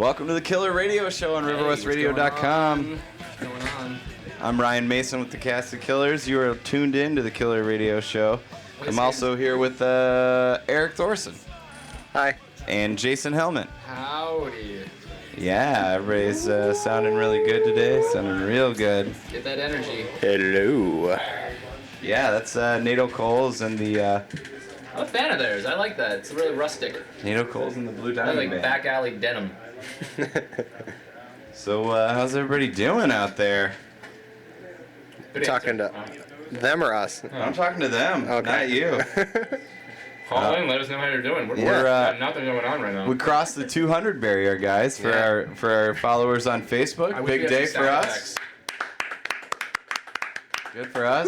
Welcome to the Killer Radio Show on RiverWestRadio.com. What's going on? I'm Ryan Mason with the Cast of Killers. You are tuned in to the Killer Radio Show. I'm also here with Eric Thorson. Hi. And Jason Hellman. Howdy. Yeah, everybody's sounding really good today. Sounding real good. Get that energy. Hello. Yeah, that's NATO Coles and the I'm a fan of theirs. I like that. It's really rustic. NATO Coles and the Blue I Diamond like Band. back alley denim. So how's everybody doing out there? Good Talking answer. to them or us? I'm talking to them, Okay. not you. Call in, let us know how you're doing. We're Yeah. got nothing going on right now. We crossed the 200 barrier, guys, for our followers on Facebook. I wish we Big had day some for sound us. effects. Good for us.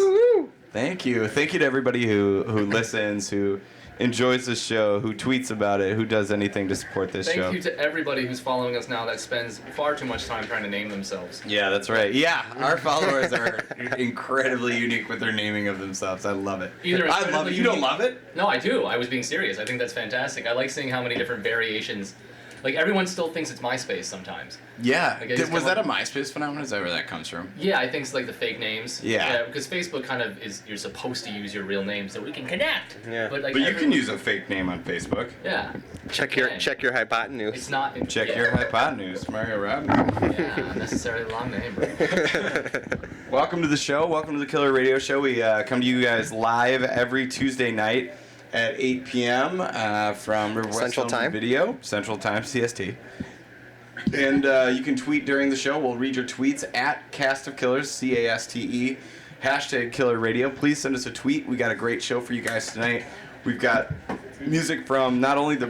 Thank you. Thank you to everybody who listens, who enjoys the show, who tweets about it, who does anything to support this show. Thank you to everybody who's following us now that spends far too much time trying to name themselves. Yeah, that's right. Yeah, our followers are incredibly unique with their naming of themselves. I love it. I love it. You don't love it? No, I do. I was being serious. I think that's fantastic. I like seeing how many different variations. Like, everyone still thinks it's MySpace sometimes. Yeah. Like, I just Was come that a up- MySpace phenomenon? Is that where that comes from? Yeah, I think it's like the fake names. Yeah. Because Facebook kind of is, you're supposed to use your real name so we can connect. Yeah. But, like, But you can everyone- use a fake name on Facebook. Yeah. Check Okay. your hypotenuse. It's not. Check yeah. your hypotenuse, Mario Robbins. Yeah, unnecessarily long name, bro. Welcome to the show. Welcome to the Killer Radio Show. We come to you guys live every Tuesday night at 8 p.m. From River West Central Film Time. Video, Central Time, CST. And you can tweet during the show. We'll read your tweets at Cast of Killers, CASTE, hashtag Killer Radio. Please send us a tweet. We got a great show for you guys tonight. We've got music from not only the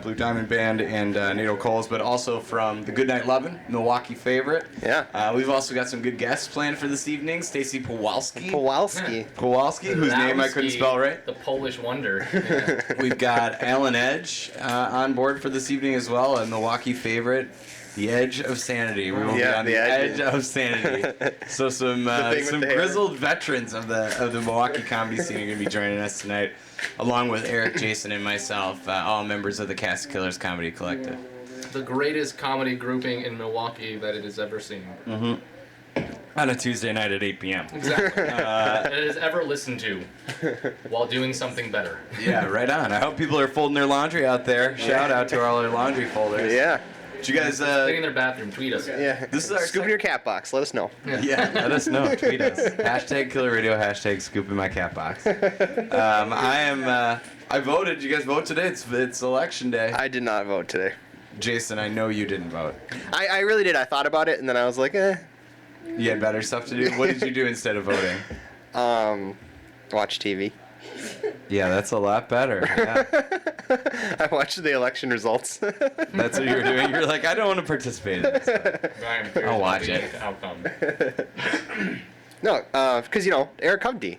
Blue Diamond Band and NATO Coles, but also from the Goodnight Lovin', Milwaukee favorite. Yeah. We've also got some good guests planned for this evening. Stacy Pawalski. Kowalski. Whose name I couldn't spell right. The Polish wonder. Yeah. We've got Alan Edge on board for this evening as well, a Milwaukee favorite. The Edge of Sanity. We will be on the edge of sanity. So some thing with the hair. grizzled veterans of the Milwaukee comedy scene are going to be joining us tonight, along with Eric, Jason, and myself, all members of the Cast of Killers Comedy Collective. The greatest comedy grouping in Milwaukee that it has ever seen. On a Tuesday night at 8 p.m. Exactly. That it has ever listened to while doing something better. Yeah, right on. I hope people are folding their laundry out there. Shout out to all our laundry folders. Yeah. Did you guys? Cleaning their bathroom, tweet us. Yeah. This is our Scoop in your cat box. Let us know. Yeah, let us know. Tweet us. Hashtag Killer Radio. Hashtag Scoop in my cat box. I voted. Did you guys vote today? It's election day. I did not vote today. Jason, I know you didn't vote. I really did. I thought about it and then I was like, You had better stuff to do. What did you do instead of voting? watch TV. Yeah, that's a lot better. Yeah. I watched the election results. That's what you were doing. You're like, I don't want to participate in this. Ryan, here's I'll what watch we it. need the outcome. No, because, Eric Hovde,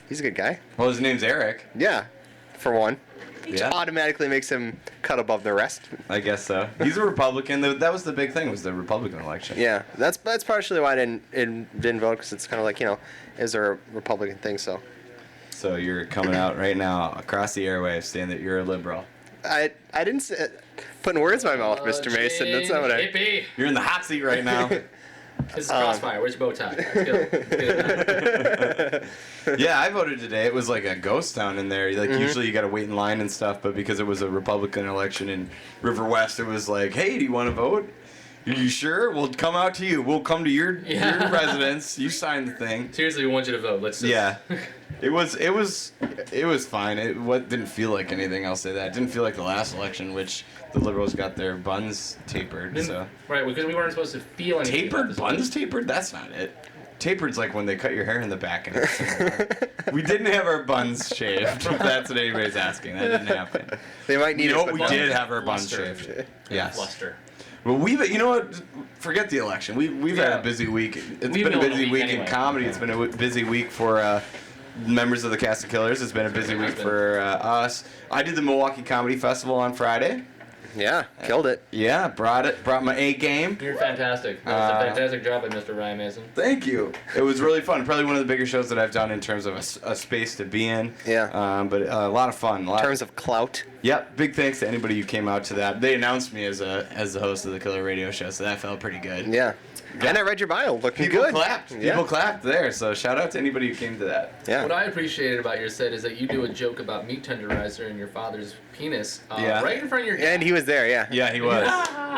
he's a good guy. Well, his name's Eric. Yeah, for one. Which Yeah. automatically makes him cut above the rest. I guess so. He's a Republican. That was the big thing, was the Republican election. Yeah, that's partially why I didn't vote, because it's kind of like, is there a Republican thing, so. So you're coming out right now across the airwaves saying that you're a liberal. I didn't say, putting words in my mouth, Mr. Mason. That's not what I. Hippie. You're in the hot seat right now. This is Crossfire. Where's your bow tie? Let's go. Let's get it. Yeah, I voted today. It was like a ghost town in there. Like usually you got to wait in line and stuff, but because it was a Republican election in River West, it was like, hey, do you want to vote? Are you sure? We'll come out to you. We'll come to your residence. You sign the thing. Seriously, we want you to vote. Let's just... Yeah. It was fine. It didn't feel like anything. I'll say that. It didn't feel like the last election, which the Liberals got their buns tapered. So Right, because we weren't supposed to feel anything. about tapered this buns tapered? That's not it. Tapered's like when they cut your hair in the back. And we didn't have our buns shaved. If that's what anybody's asking, that didn't happen. They might need You know it. what? We but- did have our buns Fluster. shaved. Yes. Fluster. Well, you know what? Forget the election. We've had Yeah. a busy week. It's We've been a been busy on a week week in anyway. comedy. It's been a busy week for members of the Cast of Killers. It's been a busy week for us. I did the Milwaukee Comedy Festival on Friday. Yeah, killed it. Yeah, brought my A game. You're fantastic. That was a fantastic job by Mr. Ryan Mason. Thank you. It was really fun. Probably one of the bigger shows that I've done in terms of a space to be in. Yeah. But a lot of fun. In terms of clout. Yep. Big thanks to anybody who came out to that. They announced me as the host of the Killer Radio Show, so that felt pretty good. Yeah. And I read your bio. Looking People good. clapped. Yeah. People clapped there. So shout out to anybody who came to that. Yeah. What I appreciated about your set is that you do a joke about meat tenderizer and your father's penis Yeah. right in front of your And he was there, yeah. Yeah, he was.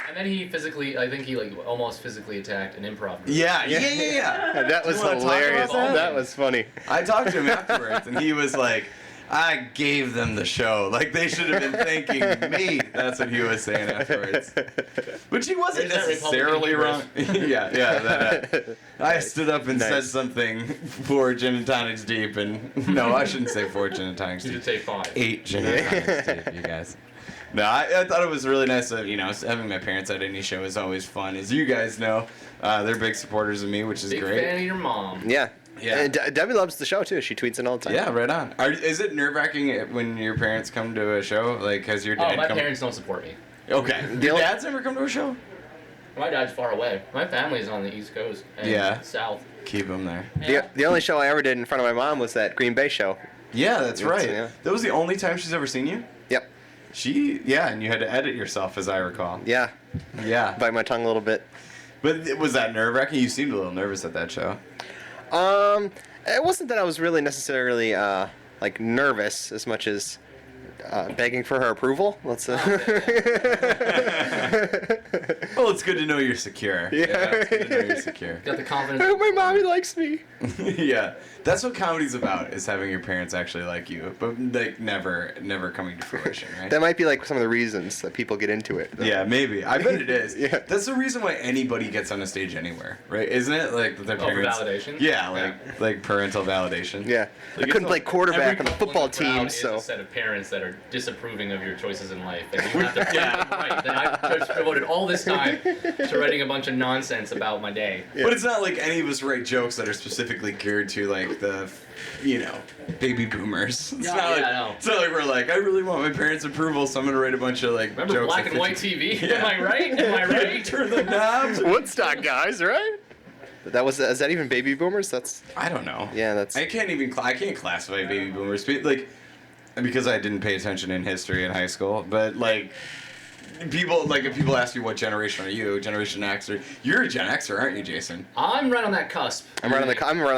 And then he physically, I think he like almost physically attacked an improv group. Yeah. That was You wanna talk hilarious. about that? That was funny. I talked to him afterwards, and he was like, I gave them the show. Like, they should have been thanking me. That's what he was saying afterwards. Which he wasn't There's that necessarily wrong. Republican That. I stood up and said Nice. something 4 gin and tonics deep, and no, I shouldn't say 4 gin and tonics You deep. should say 5. 8 gin and tonics deep, you guys. No, I thought it was really nice that, having my parents at any show is always fun. As you guys know, they're big supporters of me, which is Big great. fan of your mom. Yeah. Yeah. And Debbie loves the show, too. She tweets it all the time. Yeah, right on. Is it nerve-wracking when your parents come to a show? Like, has your dad Oh, my come? parents don't support me. Okay. The Your only- dad's never come to a show? My dad's far away. My family's on the East Coast and Yeah. South. Keep him there. The only show I ever did in front of my mom was that Green Bay show. Yeah, that's right. yeah. That was the only time she's ever seen you? Yep. And you had to edit yourself, as I recall. Yeah. Yeah. Bite my tongue a little bit. But was that nerve-wracking? You seemed a little nervous at that show. It wasn't that I was really necessarily like nervous as much as begging for her approval. Let's. Well, it's good to know you're secure. Yeah. It's good to know you're secure. Got the confidence. Oh, my mommy likes me. Yeah. That's what comedy's about, is having your parents actually like you, but like never coming to fruition, right? That might be like some of the reasons that people get into it. Yeah, maybe. I bet it is. Yeah. That's the reason why anybody gets on a stage anywhere, right? Isn't it? Like their Oh, for parents. validation? Yeah, like parental validation. Yeah. Like, I couldn't it's play all- quarterback on Every the football couple in the crowd team, is so. a set of parents that are disapproving of your choices in life, and you have to prove them right. That I just devoted all this time to writing a bunch of nonsense about my day. But it's not like any of us write jokes that are specifically geared to like the, baby boomers. It's Yeah, not like I know. it's not like we're like, I really want my parents' approval, so I'm gonna write a bunch of like Remember jokes. black that and fit white you. TV? Yeah. Am I right? Am I right? Turn the knobs. Woodstock guys, right? Is that even baby boomers? That's. I don't know. Yeah, that's. I can't classify baby boomers, like, because I didn't pay attention in history in high school. But like, if people ask you what generation are you, Generation X, or you're a Gen Xer, aren't you, Jason? I'm right on that cusp. I'm right on the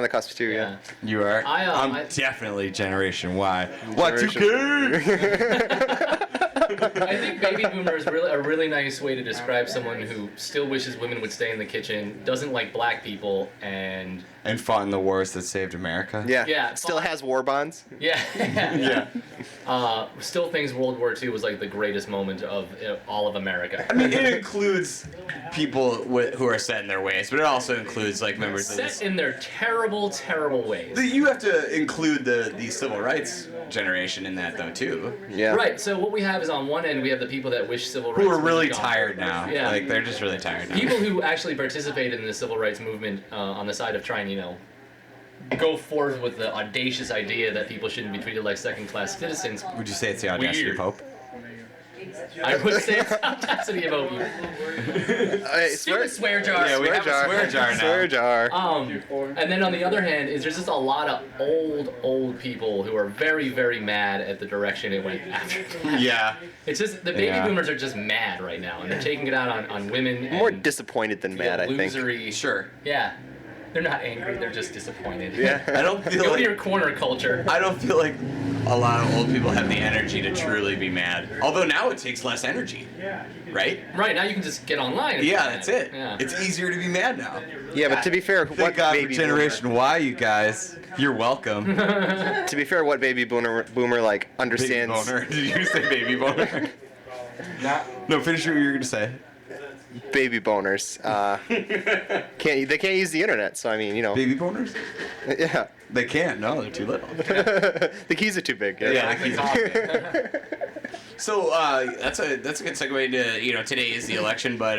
cusp too. Yeah. You are. I'm I- definitely Generation Y. Generation- Y2K. I think baby boomer is really a really nice way to describe someone who still wishes women would stay in the kitchen, doesn't like black people, and And fought in the wars that saved America. Yeah. Yeah, Still fine. has war bonds. yeah, still thinks World War II was like the greatest moment of all of America. I mean, it includes people who are set in their ways, but it also includes like members of Set this. in their terrible, terrible ways. You have to include the civil rights generation in that though too. Yeah. Right. So what we have is on one end we have the people that wish civil rights Who are was really gone. tired now. Yeah. Like they're just really tired now. People who actually participated in the civil rights movement on the side of trying, go forth with the audacious idea that people shouldn't be treated like second-class citizens. Would you say it's the audacity Weird. of hope? I would say it's audacity about you. Stupid swear jar. Yeah, we have a swear jar now. Swear jar. And then on the other hand, there's just a lot of old people who are very, very mad at the direction it went after that. Yeah. It's just the baby Yeah. boomers are just mad right now, and they're taking it out on women. And More disappointed than mad, I think. losery. Sure. Yeah. They're not angry, they're just disappointed. Yeah. I don't feel Go like to your corner culture. I don't feel like a lot of old people have the energy to truly be mad. Although now it takes less energy. Right? Right, now you can just get online. And Yeah, be that's mad. it. Yeah. It's easier to be mad now. Yeah, but to be fair, Thank what God for baby Generation Y, you guys. You're welcome. Boomer, to be fair, what baby boomer like Baby understands boner. Did you say baby boner? No, finish what you were gonna say. baby boners. They can't use the internet, so I mean, Baby boners? yeah. They can't. No, they're too little. The keys are too big. Yeah. Like the coffee. So that's a good segue to today is the election, but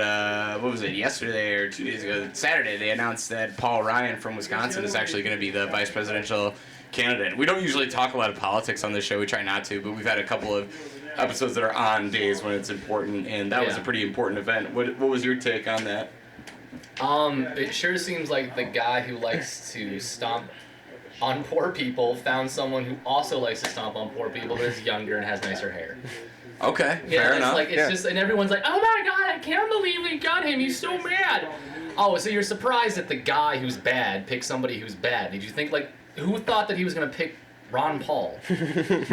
what was it, yesterday or 2 days ago, Saturday, they announced that Paul Ryan from Wisconsin is actually going to be the vice presidential candidate. We don't usually talk a lot of politics on this show. We try not to, but we've had a couple of episodes that are on days when it's important, and that was a Yeah. pretty important event. What was your take on that? It sure seems like the guy who likes to stomp on poor people found someone who also likes to stomp on poor people, but is younger and has nicer hair. Okay, Yeah, fair it's enough. like it's Yeah. just, and everyone's like, "Oh my god, I can't believe they got him. He's so mad." Oh, so you're surprised that the guy who's bad picked somebody who's bad? Did you think like who thought that he was gonna pick Ron Paul? No,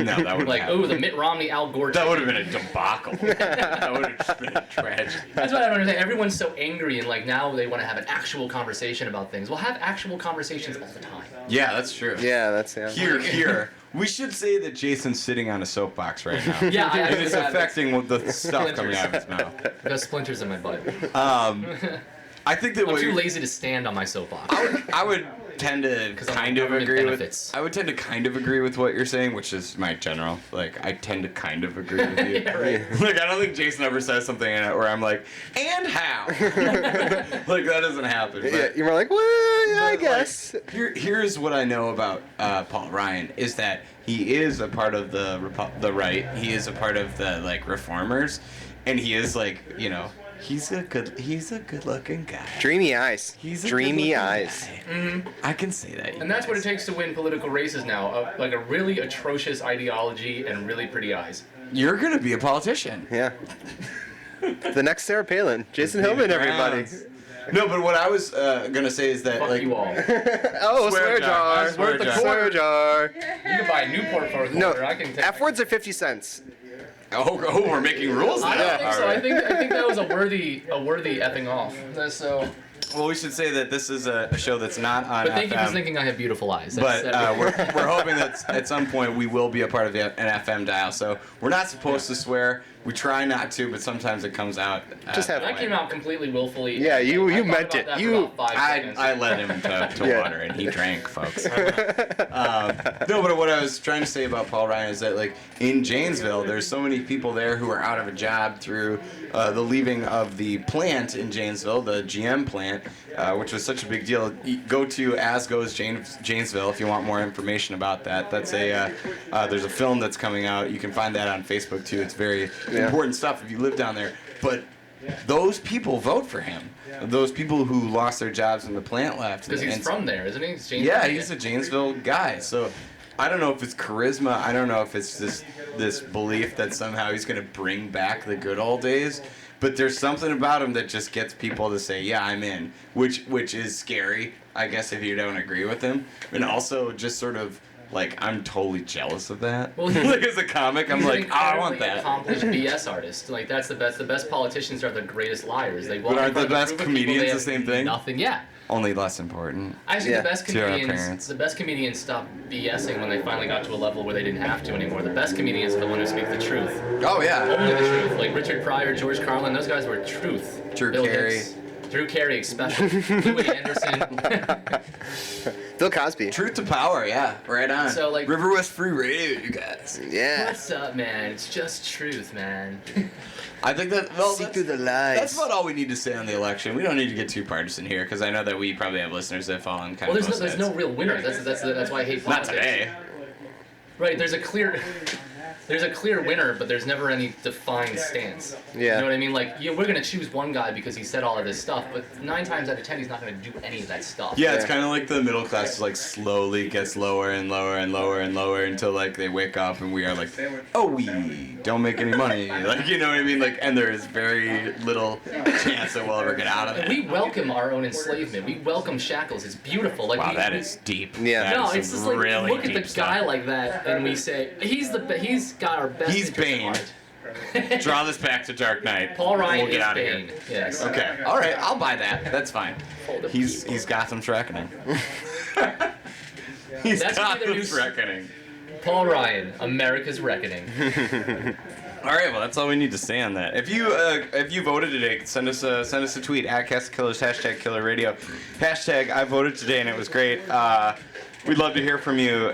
that would Like, oh, the Mitt Romney Al Gore. that would chicken. have been a debacle. That would have just been a tragedy. That's what I don't understand. Everyone's so angry and like now they want to have an actual conversation about things. Well, have actual conversations all the time. Yeah, that's true. Yeah, that's Here. We should say that Jason's sitting on a soapbox right now. Yeah, I And it's have affecting what the stuff coming out of his mouth. the splinters in my butt. I think that I'm what too you're- lazy to stand on my soapbox. I would tend to 'Cause I'm kind of government agree benefits. with. I would tend to kind of agree with what you're saying, which is my general. Like, I tend to kind of agree with you. Yeah, right. Like, I don't think Jason ever says something in it where I'm like, and how? Like, that doesn't happen. But, Yeah, you were like, well, yeah, I but, guess. Like, here's what I know about Paul Ryan is that he is a part of the right. He is a part of the like reformers, and he is like, you know, he's a good looking guy. Dreamy eyes. He's a Dreamy good-looking eyes. guy. I can say that. you And that's what it guys. takes to win political races now. Like a really atrocious ideology and really pretty eyes. You're gonna be a politician. Yeah. The next Sarah Palin. Jason Hillman, everybody. No, but what I was gonna say is that Fuck like you all. Oh, Swear swear jar. jar. Swear jar. Swear jar. You can buy a Newport for a No, quarter. I can take F words are 50 cents. oh, we're making rules now. I don't think so. All right. I think that was a worthy effing off. So, Well, we should say that this is a show that's not on but thank you for FM. thinking I have beautiful eyes. But That's- we're hoping that at some point we will be a part of an FM dial. So we're not supposed to swear. We try not to, but sometimes it comes out. Just have I came out completely willfully. Yeah, you I thought meant about it. that for You- about 5 I seconds. led him to Yeah. water, and he drank, folks. No, but what I was trying to say about Paul Ryan is that, like, in Janesville, there's so many people there who are out of a job through the leaving of the plant in Janesville, the GM plant, which was such a big deal. Go to As Goes Janesville if you want more information about that. That's there's a film that's coming out. You can find that on Facebook too. It's very important stuff if you live down there. But those people vote for him. Those people who lost their jobs when the plant left. Because he's And- from there, isn't he? He's James yeah, Bond. he's a Janesville guy. So I don't know if it's charisma. I don't know if it's this belief that somehow he's gonna bring back the good old days. But there's something about him that just gets people to say, "Yeah, I'm in," which is scary, I guess, if you don't agree with him. And also just sort of like I'm totally jealous of that. Well, like as a comic, I'm He's like, an oh, I want incredibly that. accomplished BS artist. Like that's the best. The best politicians are the greatest liars. They walk But in aren't front the of a best group of people, comedians they the have same thing? Nothing. Yeah. Only less important. Actually, Yeah. the best To our comedians, parents. the best comedians stopped BSing when they finally got to a level where they didn't have to anymore. The best comedians are the ones who speak the truth, Oh yeah. only the truth. Like Richard Pryor, George Carlin, those guys were truth. Drew Bill Carey. Hicks, Drew Carey, especially. Louis Anderson. Bill Cosby. Truth to power, yeah, right on. So, like- River West Free Radio, you guys. Yeah. What's up, man? It's just truth, man. I think that See through the lies. That's about all we need to say on the election. We don't need to get too partisan here because I know that we probably have listeners that fall on kind Well, of there's both no sides. real winners. That's why I hate Not politics. today. Right, there's a clear winner, but there's never any defined stance. Yeah. You know what I mean? Like, we're gonna choose one guy because he said all of this stuff, but 9 times out of 10, he's not gonna do any of that stuff. Yeah, it's Yeah. kind of like the middle class is like slowly gets lower and lower and lower and lower until like they wake up and we are like, oh, we don't make any money. Like, you know what I mean? Like, and there is very little chance that we'll ever get out of And it. we welcome our own enslavement. We welcome shackles. It's beautiful. Like Wow, that is deep. Yeah. That No, is it's some just like really look at the deep guy stuff. like that, and we say he's got our best. He's interest Bane. at heart. Draw this back to Dark Knight. Paul Ryan We'll get is out of Bane. here. Yes. Okay. All right. I'll buy that. That's fine. For the He's people. Gotham's Reckoning. He's That's gonna be their new Gotham's Reckoning. Paul Ryan, America's Reckoning. All right. Well, that's all we need to say on that. If you voted today, send us a tweet at Cast of Killers #Killer Radio # I voted today and it was great. We'd love to hear from you.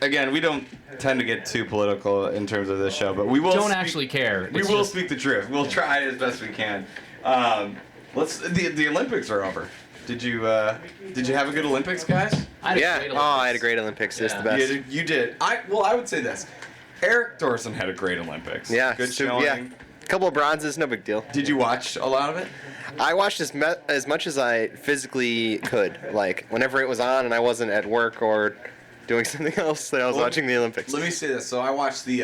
Again, we don't tend to get too political in terms of this show, but we will. Don't speak- actually care. We It's will just- speak the truth. We'll try as best we can. The Olympics are over. Did you have a good Olympics, guys? I had a Yeah. great Oh, I had a Olympics. great Olympics. It's Yeah. the best. You did. I would say this. Erik Thorson had a great Olympics. Yeah, Good so, showing. yeah. A couple of bronzes, no big deal. Did you watch a lot of it? I watched as much as I physically could. Like, whenever it was on and I wasn't at work or doing something else, that I was Well, watching the Olympics. Let me say this. So I watched the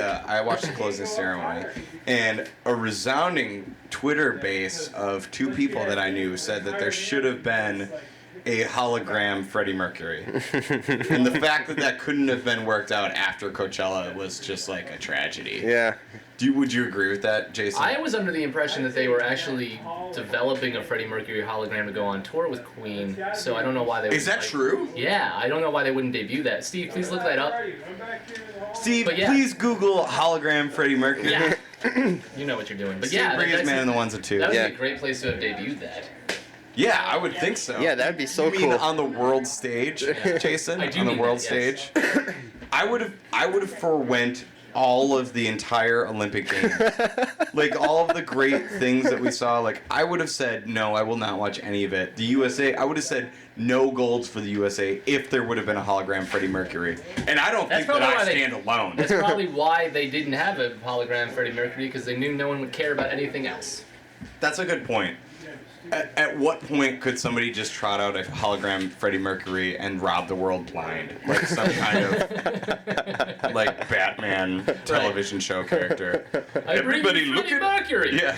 closing ceremony, and a resounding Twitter base of two people that I knew said that there should have been a hologram Freddie Mercury, and the fact that that couldn't have been worked out after Coachella was just like a tragedy. Yeah. Would you agree with that, Jason? I was under the impression that they were actually developing a Freddie Mercury hologram to go on tour with Queen, so I don't know why they. Is that true? Yeah, I don't know why they wouldn't debut that. Steve, please look that up. Steve, But yeah. please Google hologram Freddie Mercury. Yeah, you know what you're doing. But Steve yeah, Breeze, Man in the Ones and Twos. that would Yeah. be a great place to have debuted that. Yeah, I would think so. Yeah, that'd be so You mean cool. on the world stage, Jason? I do On the mean world that, yes. stage? I would have forwent all of the entire Olympic Games. Like all of the great things that we saw, like I would have said no, I will not watch any of it. The USA, I would have said no golds for the USA if there would have been a hologram Freddie Mercury. And I don't That's think that probably I why they- stand alone. That's probably why they didn't have a hologram Freddie Mercury, because they knew no one would care about anything else. That's a good point. At what point could somebody just trot out a hologram Freddie Mercury and rob the world blind? Like some kind of like Batman television show character. Everybody look Freddie at Mercury. Yeah.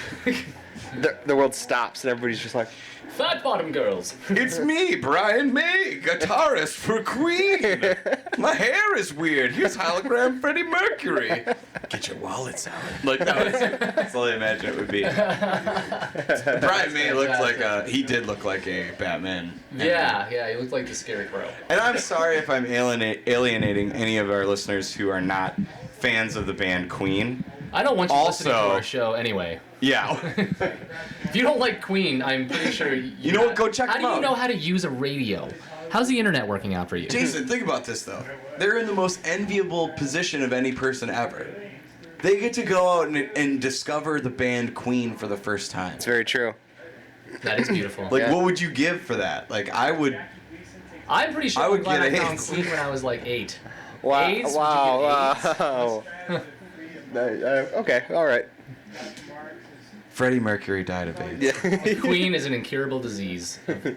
The world stops and everybody's just like, Fat bottom girls. It's me, Brian May, guitarist for Queen. My hair is weird. Here's hologram Freddie Mercury. Get your wallets out. Like that's all I imagine it would be. Brian May looked like he did look like a Batman. Yeah, he looked like the Scarecrow. And I'm sorry if I'm alienating any of our listeners who are not fans of the band Queen. I don't want you listening to Also- our show anyway. Yeah. If you don't like Queen, I'm pretty sure You know what? Go check How them do you out. know how to use a radio? How's the internet working out for you? Jason, think about this though. They're in the most enviable position of any person ever. They get to go out and discover the band Queen for the first time. it's very true. That is beautiful. Like, Yeah. what would you give for that? Like, I would. I'm pretty sure I I'm would glad get I found AIDS. Queen when I was like 8. Wow. AIDS? Would you Wow. get AIDS? Wow. Okay. All right. Freddie Mercury died of AIDS. Yeah. Queen is an incurable disease. The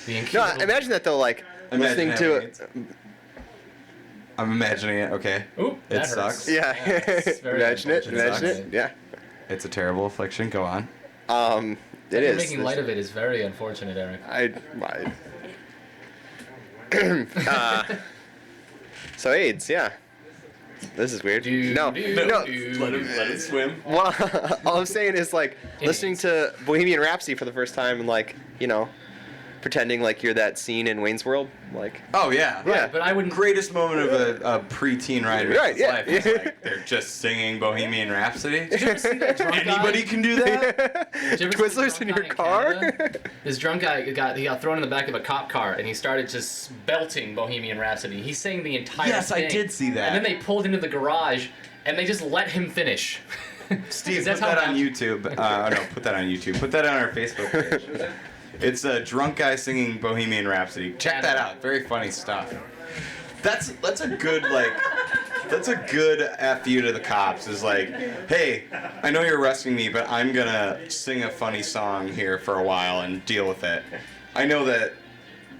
No, incurable... imagine that though. Like Imagine listening to having it. AIDS. I'm imagining it. Okay. Oop, It that sucks. hurts. Yeah. it's very Imagine it. unfortunate. Imagine it. Yeah. It's a terrible affliction. Go on. It is. Making light of it is very unfortunate, Eric. So AIDS, yeah. This is weird. Do, no, do, no. do. Let it swim. Well, all I'm saying is like listening AIDS. to Bohemian Rhapsody for the first time and like, you know, pretending like you're that scene in Wayne's World, like. Oh yeah. Yeah. But I wouldn't... Greatest moment of a preteen Ryan Right, Reynolds' yeah. life is like they're just singing Bohemian Rhapsody. Did you ever see that drunk Anybody guy? can do that. Did you ever see the Twizzlers in drunk your guy car? Canada? This drunk guy got thrown in the back of a cop car and he started just belting Bohemian Rhapsody. He sang the entire Yes, I thing. did see that. And then they pulled into the garage and they just let him finish. Steve, That's put how that on it YouTube. No, put that on YouTube. Put that on our Facebook page. It's a drunk guy singing Bohemian Rhapsody. Check that out. Very funny stuff. That's a good that's a good F you to the cops. Is like, hey, I know you're arresting me, but I'm gonna sing a funny song here for a while and deal with it. I know that,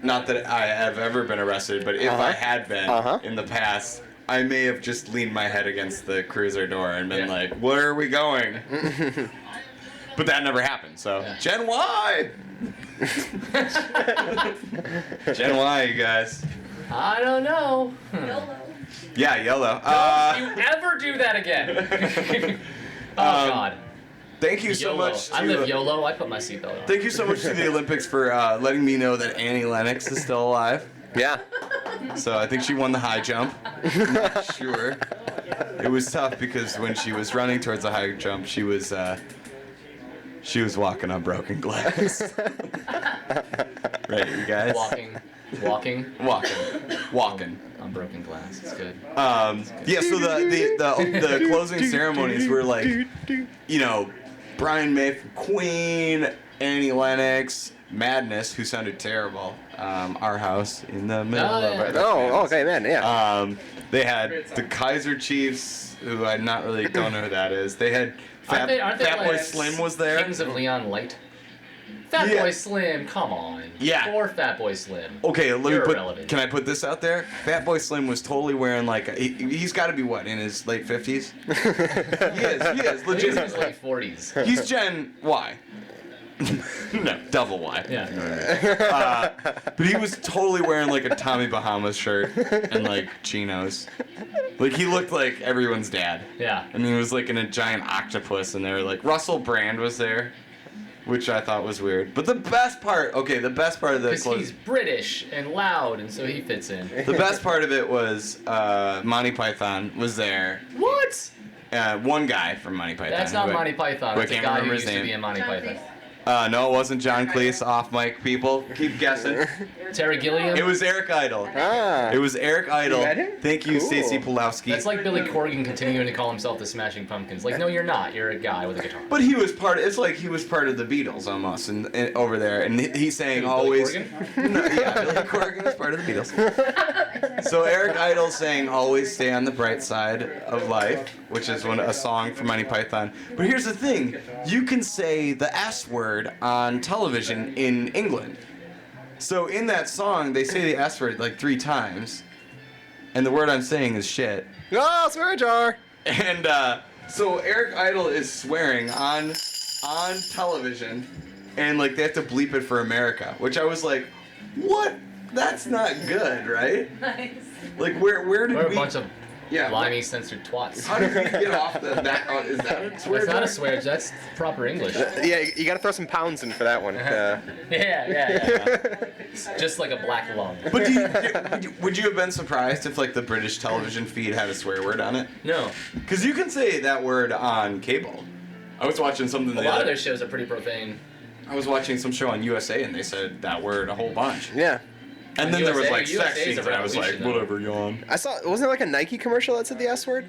not that I have ever been arrested, but if I had been in the past, I may have just leaned my head against the cruiser door and been like, where are we going? But that never happened, so. Yeah. Gen Y! Gen Y, you guys. I don't know. Yeah, yellow. Don't you ever do that again. Oh, God. Thank you so YOLO. much to, I live YOLO. I put my seatbelt on. Thank you so much to the Olympics for letting me know that Annie Lennox is still alive. Yeah. So I think she won the high jump. I'm not sure. It was tough because when she was running towards the high jump, she was walking on broken glass. Right, you guys? Walking Walking. on broken glass. It's good. Yeah, so the closing ceremonies were like, you know, Brian May from Queen Annie Lennox, Madness, who sounded terrible. Our House in the middle Oh, of yeah. it. Oh, okay, man, yeah. They had the Kaiser Chiefs, who I not really don't know who that is. They had Aren't they Fat Boy like Slim was there. Kings of Leon Light. Fat Yeah. Boy Slim, come on. Yeah. Poor Fat Boy Slim. Okay, let me You're put. irrelevant. Can I put this out there? Fat Boy Slim was totally wearing like he's got to be what in his late 50s. He is. He is I think it's legitimately. late 40s. He's Gen Y. No, double Y. Yeah. But he was totally wearing like a Tommy Bahamas shirt and like chinos. Like he looked like everyone's dad. Yeah. And he was like in a giant octopus, and they were like Russell Brand was there, which I thought was weird. But the best part of the Because close, he's British and loud, and so he fits in. the best part of it was Monty Python was there. What? One guy from Monty Python. That's not who I- Monty Python. who I That's a can't guy who remember his used to name. be in Monty Python. No, it wasn't John Cleese. Off mic, people. Keep guessing. Terry Gilliam. It was Eric Idle. Ah. It was Eric Idle. You met him? Thank you, Cool. Stacey Pulowski. That's like Billy Corgan continuing to call himself the Smashing Pumpkins. Like, no, you're not. You're a guy with a guitar. But he was part. It's like he was part of the Beatles almost, and over there, and he's saying Who, always. Billy No, yeah, Billy Corgan was part of the Beatles. So Eric Idle saying always stay on the bright side of life, which is a song from Monty Python. But here's the thing: you can say the S word on television in England. So in that song, they say the S word like 3 times, and the word I'm saying is shit. Oh, swear jar. And so Eric Idle is swearing on television, and like they have to bleep it for America, which I was like, what? That's not good, right? Nice. Like where did We're a we? bunch of Yeah. limey censored twats. How did we get off that? Is that a swear? That's not jar? a swear. That's proper English. Yeah, you gotta throw some pounds in for that one. Yeah. Just like a black lung. But would you have been surprised if like the British television feed had a swear word on it? No. Because you can say that word on cable. I was watching something. A lot of their shows are pretty profane. I was watching some show on USA, and they said that word a whole bunch. Yeah. And On then there was USA, like sex USA is scenes, a and I was like, revolution, though. whatever, yawn. I saw, wasn't there like a Nike commercial that said the S word?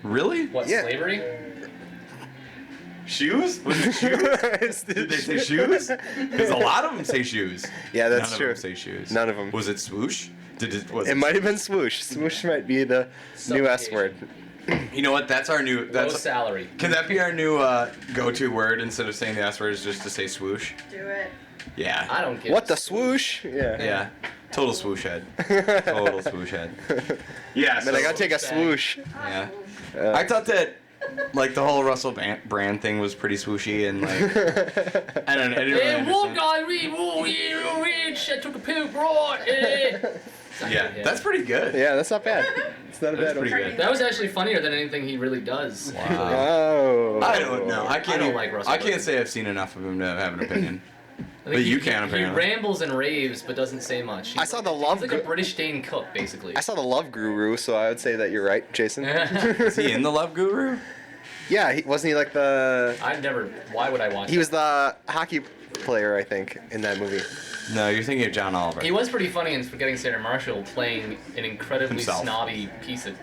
Really? What, Yeah. slavery? Shoes? Was it shoes? Did they say shoes? Because a lot of them say shoes. Yeah, that's None true. of them say shoes. None of 'em. Was it swoosh? Was It might have been swoosh. Swoosh might be the new S word. You know what? That's our new. Low That's. salary. Can that be our new go-to word instead of saying the S word is just to say swoosh? Do it. Yeah. I don't get What the swoosh? Yeah. Yeah. Total swoosh head. Total swoosh head. Yeah. Man, I gotta take a Bag. swoosh. Yeah. I thought that, like, the whole Russell Brand thing was pretty swooshy and, like, I didn't really Hey, one understand. guy, rich, I took a poop, right? Yeah, that's pretty good. Yeah, that's not bad. It's not a That's bad one. pretty good. That was actually funnier than anything he really does. Oh. I don't know. I can't. don't even- like Russell I can't Brand. say I've seen enough of him to have an opinion. I think But you he, can, He apparently. rambles and raves, but doesn't say much. I saw the Love He's like a Gu- British Dane Cook, basically. I saw the Love Guru, so I would say that you're right, Jason. Is he in the Love Guru? Yeah, wasn't he like the? I've never. Why would I watch? He was the hockey player, I think, in that movie. No, you're thinking of John Oliver. He was pretty funny in Forgetting Sarah Marshall, playing an incredibly Himself. snobby piece of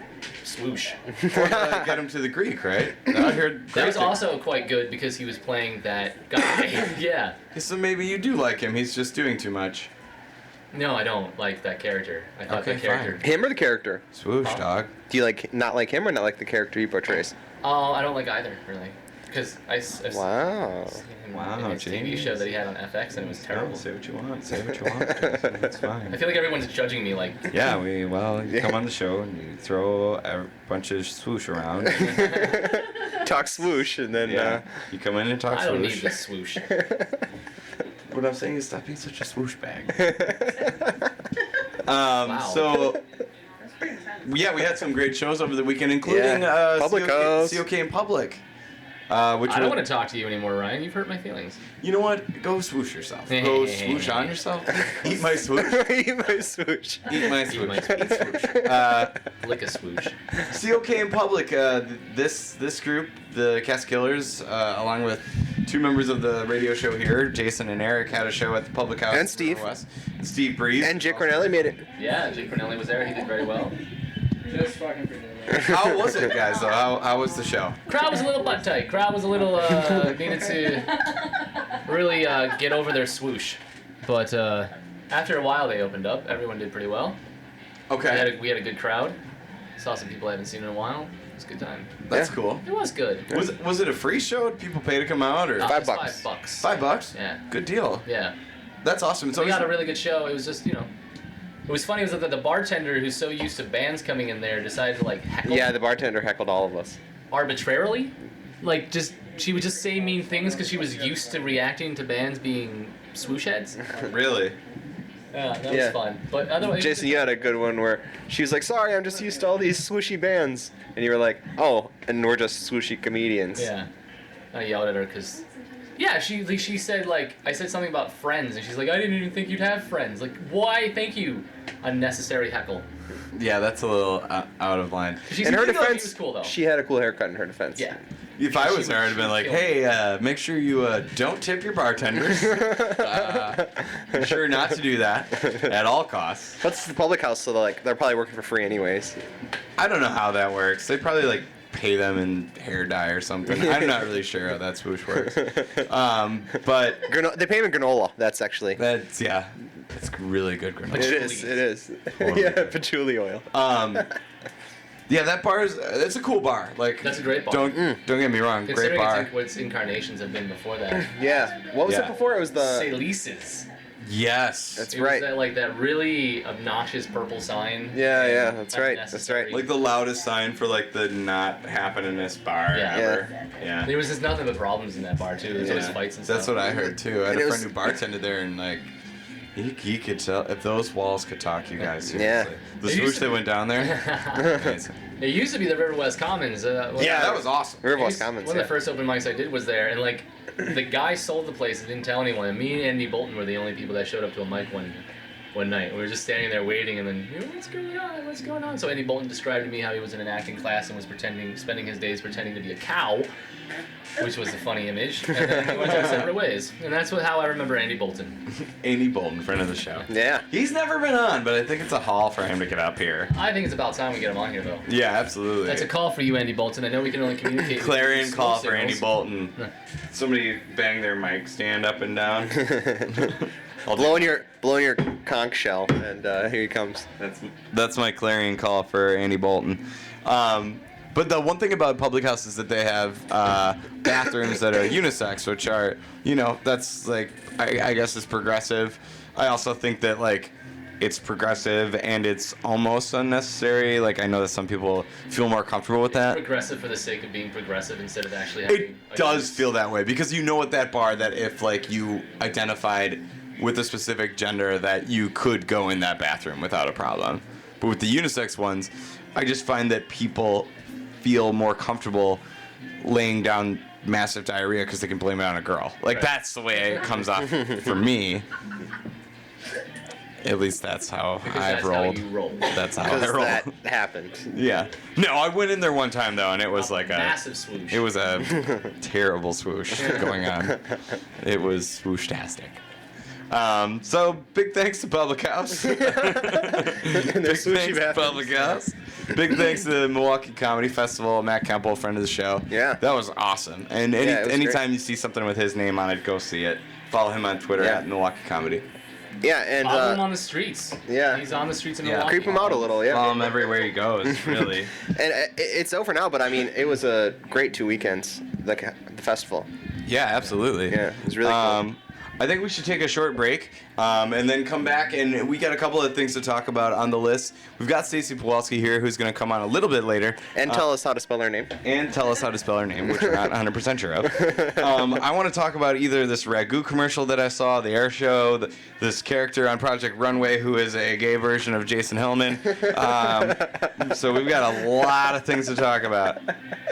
swoosh. Get him to the Greek, right? I heard. That was Greek- also quite good because he was playing that guy. Yeah. So maybe you do like him. He's just doing too much. No, I don't like that character. I thought Okay, that character. Him or the character? Swoosh, Huh? dog. Do you not like him or not like the character he portrays? Oh, I don't like either, really. Because I've seen Wow. him Wow, in his TV show jeez. that he had on FX and it was terrible. Say what you want. Say what you want. It's I fine. feel like everyone's judging me like, Yeah, you come on the show and you throw a bunch of swoosh around. Talk swoosh and then. Yeah. You come in and talk I don't need swoosh. this swoosh. What I'm saying is stop being such a swoosh bag. Wow. So That's pretty intense. yeah, we had some great shows over the weekend, including Yeah. Public house. COK in public. Which I don't was- want to talk to you anymore, Ryan. You've hurt my feelings. You know what? Go swoosh yourself. Go swoosh on yourself. Eat my swoosh. Eat my swoosh. Eat my Eat swoosh. my Eat swoosh. Lick a swoosh. COK in public. This group, the Cast Killers, along with 2 members of the radio show here, Jason and Eric, had a show at the Public House. And in Steve. West. Steve Breeze. And Jake Cornelli made it. Yeah, Jake Cornelli was there. He did very well. Just fucking forget it. How was it, guys? Though, how was the show? Crowd was a little butt tight. Crowd was a little needed to really get over their swoosh. But after a while, they opened up. Everyone did pretty well. Okay. We had a good crowd. Saw some people I haven't seen in a while. It was a good time. That's Yeah. cool. It was good. Was it a free show? Did people pay to come out, or No, $5. it was $5. $5? Yeah. Good deal. Yeah. That's awesome. So We got a really good show. It was just, it was funny was that the bartender who's so used to bands coming in there decided to like heckle Yeah, the bartender heckled all of us. arbitrarily. Like she would just say mean things because she was used to reacting to bands being swoosh heads. really. Yeah, that Yeah. was fun. But otherwise, Jason, you had a good one where she was like, "Sorry, I'm just used to all these swooshy bands," and you were like, "Oh, and we're just swooshy comedians." Yeah. I yelled at her because. Yeah, she said like I said something about friends and she's like I didn't even think you'd have friends. Like why? Thank you. Unnecessary heckle. Yeah, that's a little out of line. She In her seemed like she defense, was cool though. she had a cool haircut. In her defense. Yeah. If I was She her, I'd was- have been like, she was hey, make sure you don't tip your bartenders. Be sure not to do that at all costs. But it's the public house, so they're probably working for free anyways. I don't know how that works. They probably like pay them in hair dye or something. I'm not really sure how that swoosh works. But They pay him in granola. That's actually. that's it's really good granola. It is. It is. Totally Yeah, good. patchouli oil. Yeah, that bar is it's a cool bar. Like That's a great bar. Don't get me wrong, great Considering bar. what its incarnations have been before that. Yeah. What was Yeah. it before? It was the. Salices. Yes. That's It right. was that really obnoxious purple sign. Yeah, that's right. That's Unnecessary. right. Like the loudest sign for like the not happeningest bar Yeah. ever. Yeah. There was just nothing but problems in that bar too. There's always Yeah. fights and stuff. That's what I heard too. I had And a it friend was- who bartended there, and like he could tell if those walls could talk. You guys, Yeah. seriously. The They used swoosh to- that went down there. Amazing. It used to be the River West Commons. Yeah, that was awesome. River I West used- Commons. One Yeah. of the first open mics I did was there, and like the guy sold the place and didn't tell anyone. And me and Andy Bolton were the only people that showed up to a mic one night. We were just standing there waiting, and then what's going on? What's going on? So Andy Bolton described to me how he was in an acting class and was spending his days pretending to be a cow, which was a funny image. And then we went our separate ways, and that's how I remember Andy Bolton. Andy Bolton, friend of the show. Yeah. He's never been on, but I think it's a haul for him to get up here. I think it's about time we get him on here, though. Yeah, absolutely. That's a call for you, Andy Bolton. I know we can only communicate. Clarion with call smoke for Andy signals. Bolton. Somebody bang their mic stand up and down. I'll do blowing your conch shell, and here he comes. That's my clarion call for Andy Bolton. But the one thing about public house is that they have bathrooms that are unisex, which are, that's like, I guess it's progressive. I also think that like it's progressive and it's almost unnecessary. Like I know that some people feel more comfortable with that. Progressive for the sake of being progressive instead of actually having. It does feel that way because you know at that bar that if like you identified with a specific gender that you could go in that bathroom without a problem. But with the unisex ones, I just find that people feel more comfortable laying down massive diarrhea because they can blame it on a girl. Like Right. that's the way it comes off for me. At least that's how Because I've that's rolled. how you roll. That's how I Because roll. that happened. Yeah. No, I went in there one time though, and it was like a massive swoosh. it was a terrible swoosh going on. It was swoosh-tastic. So big thanks to Public House. Big thanks sushi to bathrooms. Public House. Big thanks to the Milwaukee Comedy Festival. Matt Kemple, friend of the show. Yeah. That was awesome. And Yeah, it was anytime great. you see something with his name on it, go see it. Follow him on Twitter Yeah. at Milwaukee Comedy. Yeah, and Follow him on the streets. yeah. He's on the streets in Yeah. Milwaukee. creep him out a little. Yeah. Follow him everywhere he goes, really. And it's over now, but I mean, it was a great 2 weekends. The festival. Yeah, absolutely. Yeah, it was really cool. I think we should take a short break and then come back, and we got a couple of things to talk about on the list. We've got Stacey Pawelski here, who's going to come on a little bit later. And tell us how to spell her name. And tell us how to spell her name, which we're not 100% sure of. I want to talk about either this Ragu commercial that I saw, the air show, this character on Project Runway who is a gay version of Jason Hillman. So we've got a lot of things to talk about.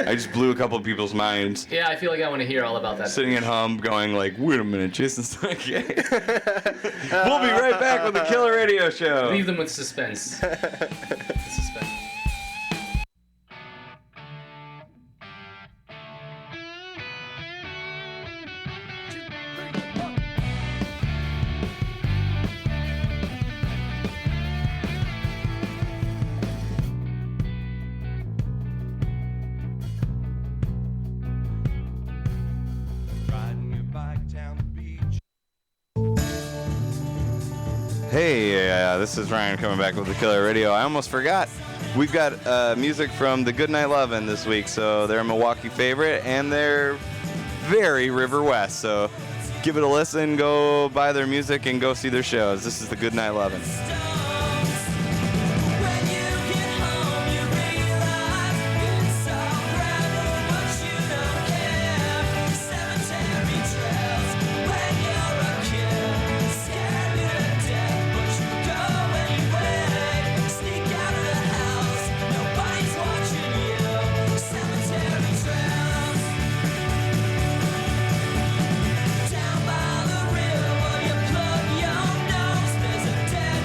I just blew a couple of people's minds. Yeah, I feel like I want to hear all about that. Sitting at home going like, wait a minute, Jason's not gay. We'll be right back with the Killer Radio Show. Leave them with suspense. Suspense. Riding your bike down the Hey, this is Ryan coming back with the Killer Radio. I almost forgot. We've got music from the Goodnight Lovin' this week, so they're a Milwaukee favorite, and they're very River West. So give it a listen, go buy their music, and go see their shows. This is the Goodnight Lovin'. Down by the river, you plug your nose. There's a dead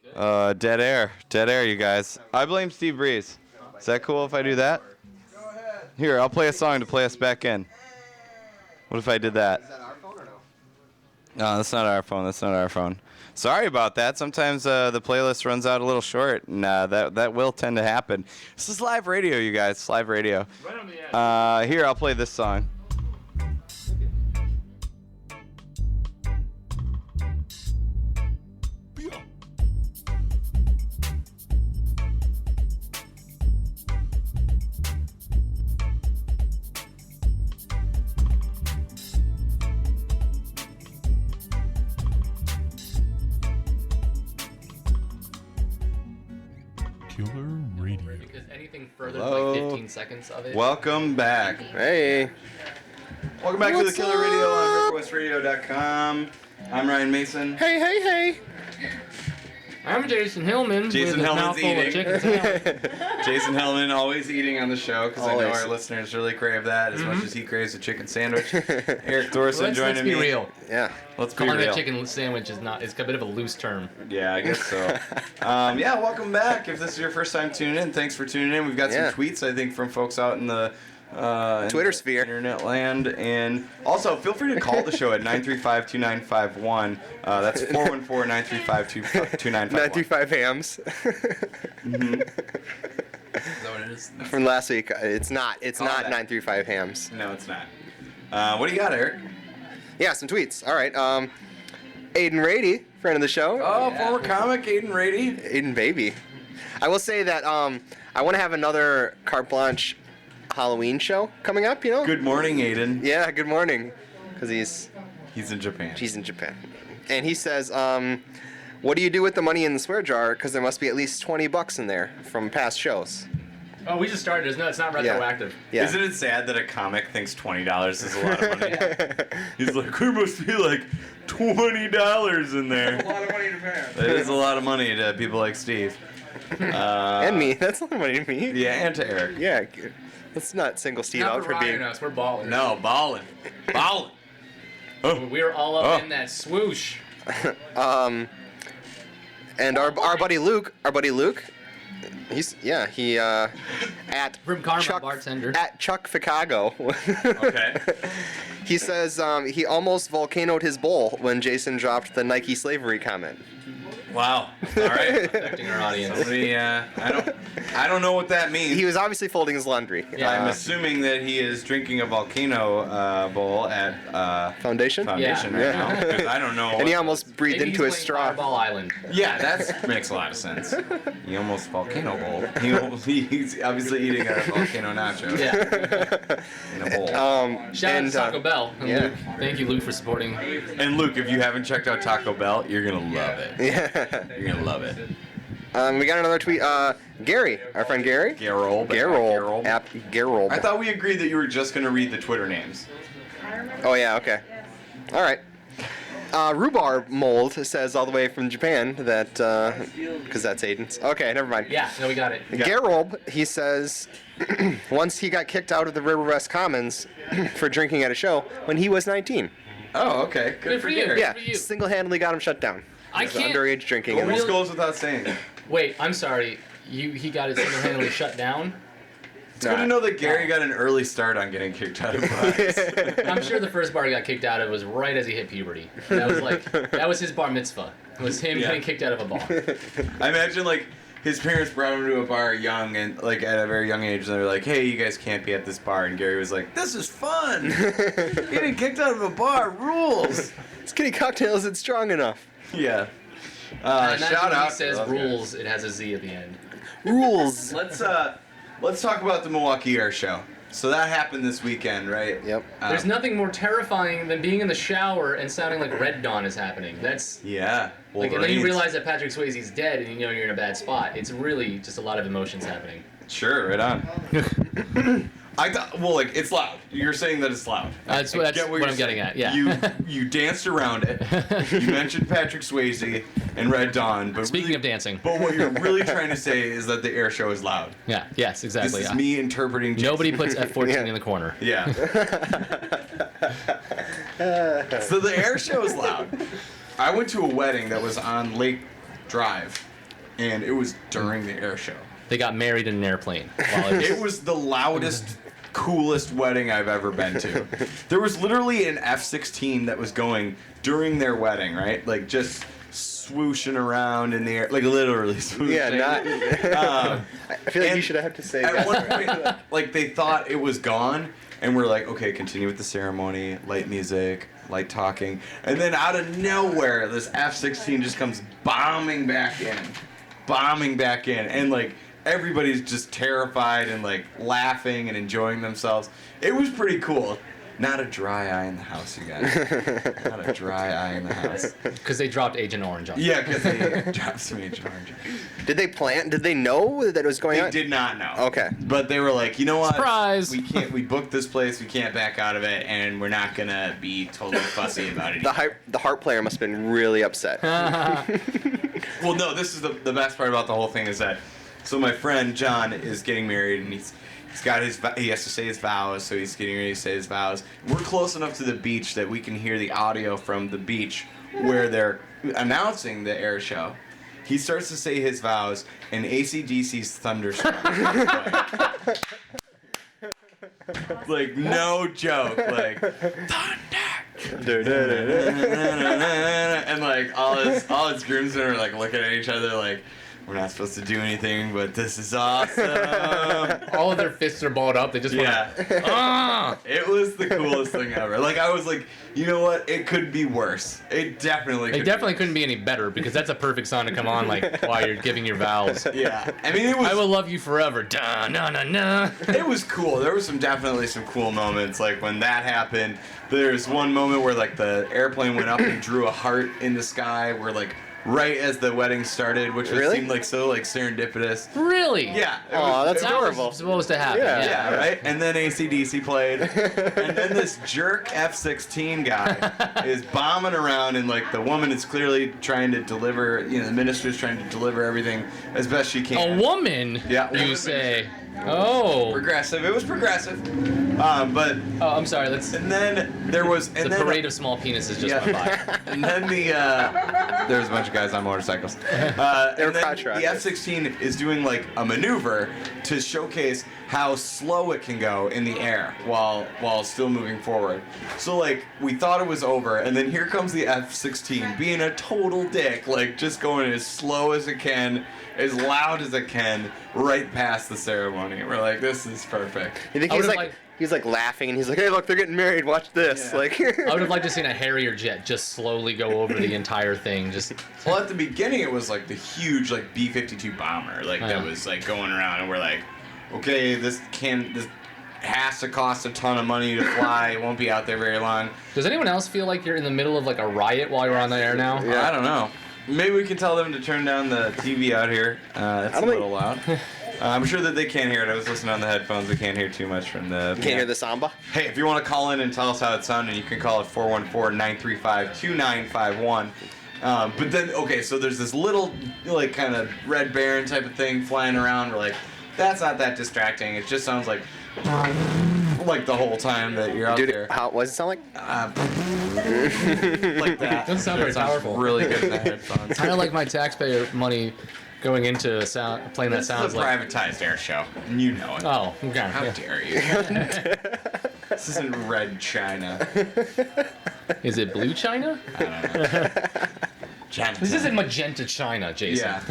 Dead air. Dead air, you guys. I blame Steve Breeze. Is that cool if I do that? Go ahead. Here, I'll play a song to play us back in. What if I did that? Is that our phone or no? No, that's not our phone. That's not our phone. Sorry about that. Sometimes the playlist runs out a little short, and that will tend to happen. This is live radio, you guys. It's live radio. Right on the edge. Here, I'll play this song. Killer Radio. Because anything further Hello? than like 15 seconds of it. Welcome back. Hey. Welcome back to the What's Killer Radio up? on RiverWestRadio.com. I'm Ryan Mason. Hey, hey, hey. I'm Jason Hillman. Jason with a Hillman's mouthful of eating. chicken salad. Jason Hellman always eating on the show because I know Always. our listeners really crave that as much as he craves a chicken sandwich. Eric Thorson let's joining be me. real. Yeah. Let's be Calling it real. a chicken sandwich is not. It's a bit of a loose term. Yeah, I guess so. Yeah, welcome back. If this is your first time tuning in, thanks for tuning in. We've got Yeah. some tweets, I think, from folks out in the Twitter in sphere. internet land, and also feel free to call the show at 935-2951. That's 414-935-2951. 935 hams. Is that what it is? From last week, it's not. It's Call not that. 935 hams. No, it's not. What do you got, Eric? Yeah, some tweets. All right. Aiden Rady, friend of the show. Oh, former comic Aiden Rady. Aiden Baby. I will say that I want to have another carte blanche Halloween show coming up. You know. Good morning, Aiden. Yeah. Good morning. Because he's He's in Japan. in Japan, and he says, "What do you do with the money in the swear jar? Because there must be at least $20 in there from past shows." Oh, we just started. It's not retroactive. Yeah. Isn't it sad that a comic thinks $20 is a lot of money? He's like, there must be like $20 in A there. lot of money in Japan. That is a lot of money to people like Steve. And me. That's a lot of money to me. Yeah, and to Eric. Yeah. Let's not single Steve Not out for for Ryan being. and us. We're balling. No, ballin'. Ballin'. Oh. We were all up Oh. in that swoosh. And our buddy Luke, he at From Karma Bartender. at Chuck Chicago. Okay. He says he almost volcanoed his bowl when Jason dropped the Nike slavery comment. Wow. All right. Affecting our audience. Somebody, I don't know what that means. He was obviously folding his laundry. Yeah. I'm assuming that he is drinking a volcano bowl at Foundation. Foundation Yeah. right now. 'Cause I don't know. And he almost breathed Maybe into he's his playing straw. Fireball Island. Yeah, that makes a lot of sense. He almost volcano bowl. He's obviously eating a volcano nacho Yeah. in a bowl. Shout out And, to Taco Bell. And yeah. Luke. Thank you, Luke, for supporting. And Luke, if you haven't checked out Taco Bell, you're gonna love it. Yeah. You're gonna love it. We got another tweet. Gary, our friend Gary. Gerol. Gerol. App Gerol. I thought we agreed that you were just gonna read the Twitter names. Oh yeah. Okay. All right. Rhubarb Mold says all the way from Japan that because that's Aiden's. Okay, never mind. Yeah, no, we got it. Gerob, he says, once he got kicked out of the River West Commons for drinking at a show when he was 19. Oh, okay. Good for you. Gary. Yeah, for you. single-handedly got him shut down. I For can't- underage drinking. and- Almost goes without saying. Wait, I'm sorry. He got it single-handedly shut down. It's good to know that Gary got an early start on getting kicked out of bars. I'm sure the first bar he got kicked out of was right as he hit puberty. That was his bar mitzvah. It was him Yeah. getting kicked out of a bar. I imagine like his parents brought him to a bar young and like at a very young age, and they were like, "Hey, you guys can't be at this bar." And Gary was like, "This is fun. Getting kicked out of a bar rules." This kitty cocktail isn't strong enough. Yeah. I imagine Shout when out. he says to those rules, it has a Z at the end. Rules. guys. Let's talk about the Milwaukee Air Show. So that happened this weekend, right? Yep. There's nothing more terrifying than being in the shower and sounding like Red Dawn is happening. That's Yeah. like, and then you Wolverines. realize that Patrick Swayze's dead, and you know you're in a bad spot. It's really just a lot of emotions happening. Sure, right on. I thought, well, like it's loud. You're saying that it's loud. That's I what get I'm you're getting saying. at. Yeah. You danced around it. You mentioned Patrick Swayze and Red Dawn, but Speaking really, of dancing. but what you're really trying to say is that the air show is loud. Yeah. Yes. This Exactly. is yeah. me interpreting. Jason. Nobody puts F14 Yeah. in the corner. Yeah. So the air show is loud. I went to a wedding that was on Lake Drive, and it was during the air show. They got married in an airplane. While It was the loudest, coolest wedding I've ever been to. There was literally an F-16 that was going during their wedding, right? Like just swooshing around in the air, like literally swooshing. Yeah, not. I feel like you and should have to say At that. one point, like they thought it was gone, and we're like, okay, continue with the ceremony, light music, light talking, and then out of nowhere, this F-16 just comes bombing back in, and like everybody's just terrified and like laughing and enjoying themselves. It was pretty cool. Not a dry eye in the house, you guys. Not a dry eye in the house. because they dropped Agent Orange on. Yeah, because they dropped some Agent Orange. Did they plan? Did they know that it was going They on? did not know. Okay. But they were like, you know what? Surprise! We can't. We booked this place. We can't back out of it, and we're not gonna be totally fussy about it. The harp player must have been really upset. Well, no. This is the best part about the whole thing is that, so my friend John is getting married, and he has to say his vows, so he's getting ready to say his vows. We're close enough to the beach that we can hear the audio from the beach where they're announcing the air show. He starts to say his vows, and AC/DC's Thunderstruck. Like, no joke. Like, thunder. And like all his groomsmen are like looking at each other like, we're not supposed to do anything, but this is awesome. All of their fists are balled up. They just Yeah. want to. It was the coolest thing ever. Like, I was like, you know what? It could be worse. It definitely could. It definitely couldn't be any better because that's a perfect song to come on like while you're giving your vows. Yeah. I mean, it was. I will love you forever. Da na na na. It was cool. There was definitely some cool moments. Like when that happened, there's one moment where like the airplane went up and drew a heart in the sky. Where like right as the wedding started, which Really? seemed like so like serendipitous. Really? Yeah. it Aw, was- that's it That adorable. was supposed to happen. Yeah. Yeah, right? And then AC/DC played. And then this jerk F-16 guy is bombing around, and like the woman is clearly trying to deliver, the minister's trying to deliver everything as best she can. A woman? Yeah, You woman. say? Oh. Progressive. It was progressive. But, Oh, I'm sorry. Let's. and then there was, and The then. parade of small penises just went by. And then there was a bunch of guys on motorcycles. They were And then crotch the rockets. F-16 is doing like a maneuver to showcase how slow it can go in the air while still moving forward. So like we thought it was over, and then here comes the F-16 being a total dick, like just going as slow as it can, as loud as it can, right past the ceremony. We're like, this is perfect. You think I he's would've like liked- he's like laughing and he's like, hey, look, they're getting married. Watch this. Yeah. Like. I would have liked to seen a Harrier jet just slowly go over the entire thing. Just Well, at the beginning, it was like the huge like B-52 bomber, like that Yeah. was like going around, and we're like, okay, this has to cost a ton of money to fly. It won't be out there very long. does anyone else feel like you're in the middle of like a riot while you're on the air now? I don't know. Maybe we can tell them to turn down the TV out here. It's a don't little loud. I'm sure that they can't hear it. I was listening on the headphones. We can't hear too much from the. Can't hear the samba. Hey, if you want to call in and tell us how it sounded, you can call it 414-935-2951. But then, okay, so there's this little, like, kind of Red Baron type of thing flying around. We're like, that's not that distracting. It just sounds like the whole time that you're out Dude, there. how what does it sound like? Like that. Doesn't sound very It sounds powerful. Really good in the headphones. Kind of like my taxpayer money going into sound playing that This sounds is a like. privatized air show. And you know it. Oh, okay. How yeah. dare you? This isn't Red China. Is it blue China? I don't know. China. This isn't magenta China, Jason. Yeah.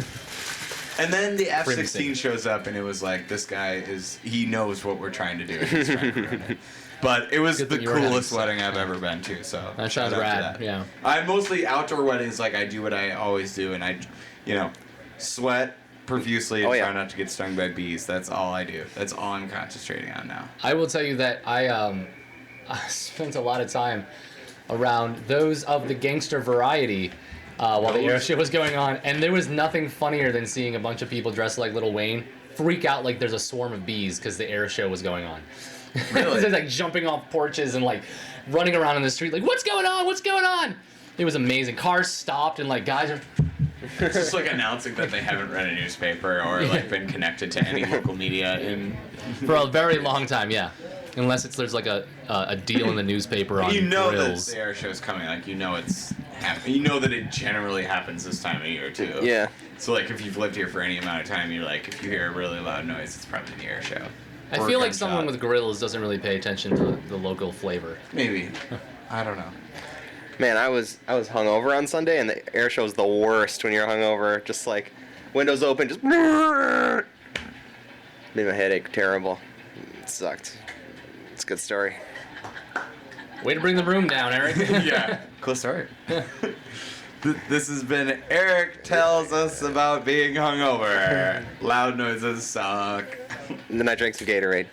And then the F-16 Crimson. shows up, and it was like, this guy he knows what we're trying to do. He's trying to ruin it. But it was Good the thing you were having coolest sex. wedding I've ever been to. So That shout sounds out to rad. that. Yeah. I mostly outdoor weddings. Like I do what I always do, and I, sweat profusely and Oh, yeah. try not to get stung by bees. That's all I do. That's all I'm concentrating on now. I will tell you that I spent a lot of time around those of the gangster variety while the air show was going on, and there was nothing funnier than seeing a bunch of people dressed like Lil Wayne freak out like there's a swarm of bees because the air show was going on. Really? They're like jumping off porches and like running around in the street like, what's going on? What's going on? It was amazing. Cars stopped and like guys are. It's just like announcing that they haven't read a newspaper or like been connected to any local media in. For a very long time, yeah. Unless there's like a deal in the newspaper on You know that grills. the air show's coming. Like you know it's You know that it generally happens this time of year too. Yeah. So like if you've lived here for any amount of time, you're like, if you hear a really loud noise, it's probably the air show. I Or a feel like gunshot. someone with grills doesn't really pay attention to the local flavor. Maybe. I don't know. Man, I was hungover on Sunday, and the air show is the worst when you're hungover. Just like windows open, just made my headache terrible. It sucked. It's a good story. Way to bring the room down, Eric. Yeah. Cool story. This has been Eric Tells Us About Being Hungover. Loud noises suck. And then I drank some Gatorade.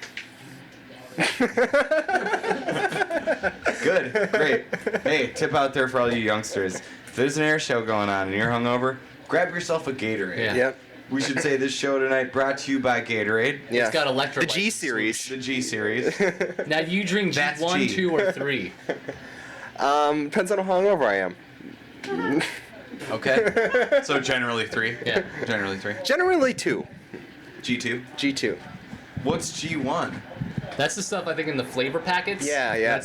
Good. Great. Hey, tip out there for all you youngsters. If there's an air show going on and you're hungover, grab yourself a Gatorade. Yeah. Yep. We should say this show tonight brought to you by Gatorade. Yeah. It's got electrolytes. The G series. The G series. Now, do you drink That's G1, G. 2, or 3? Depends on how hungover I am. Okay. So generally 3. Yeah. Generally 3. Generally 2. G2. G2. What's G1? That's the stuff I think in the flavor packets. Yeah, yep.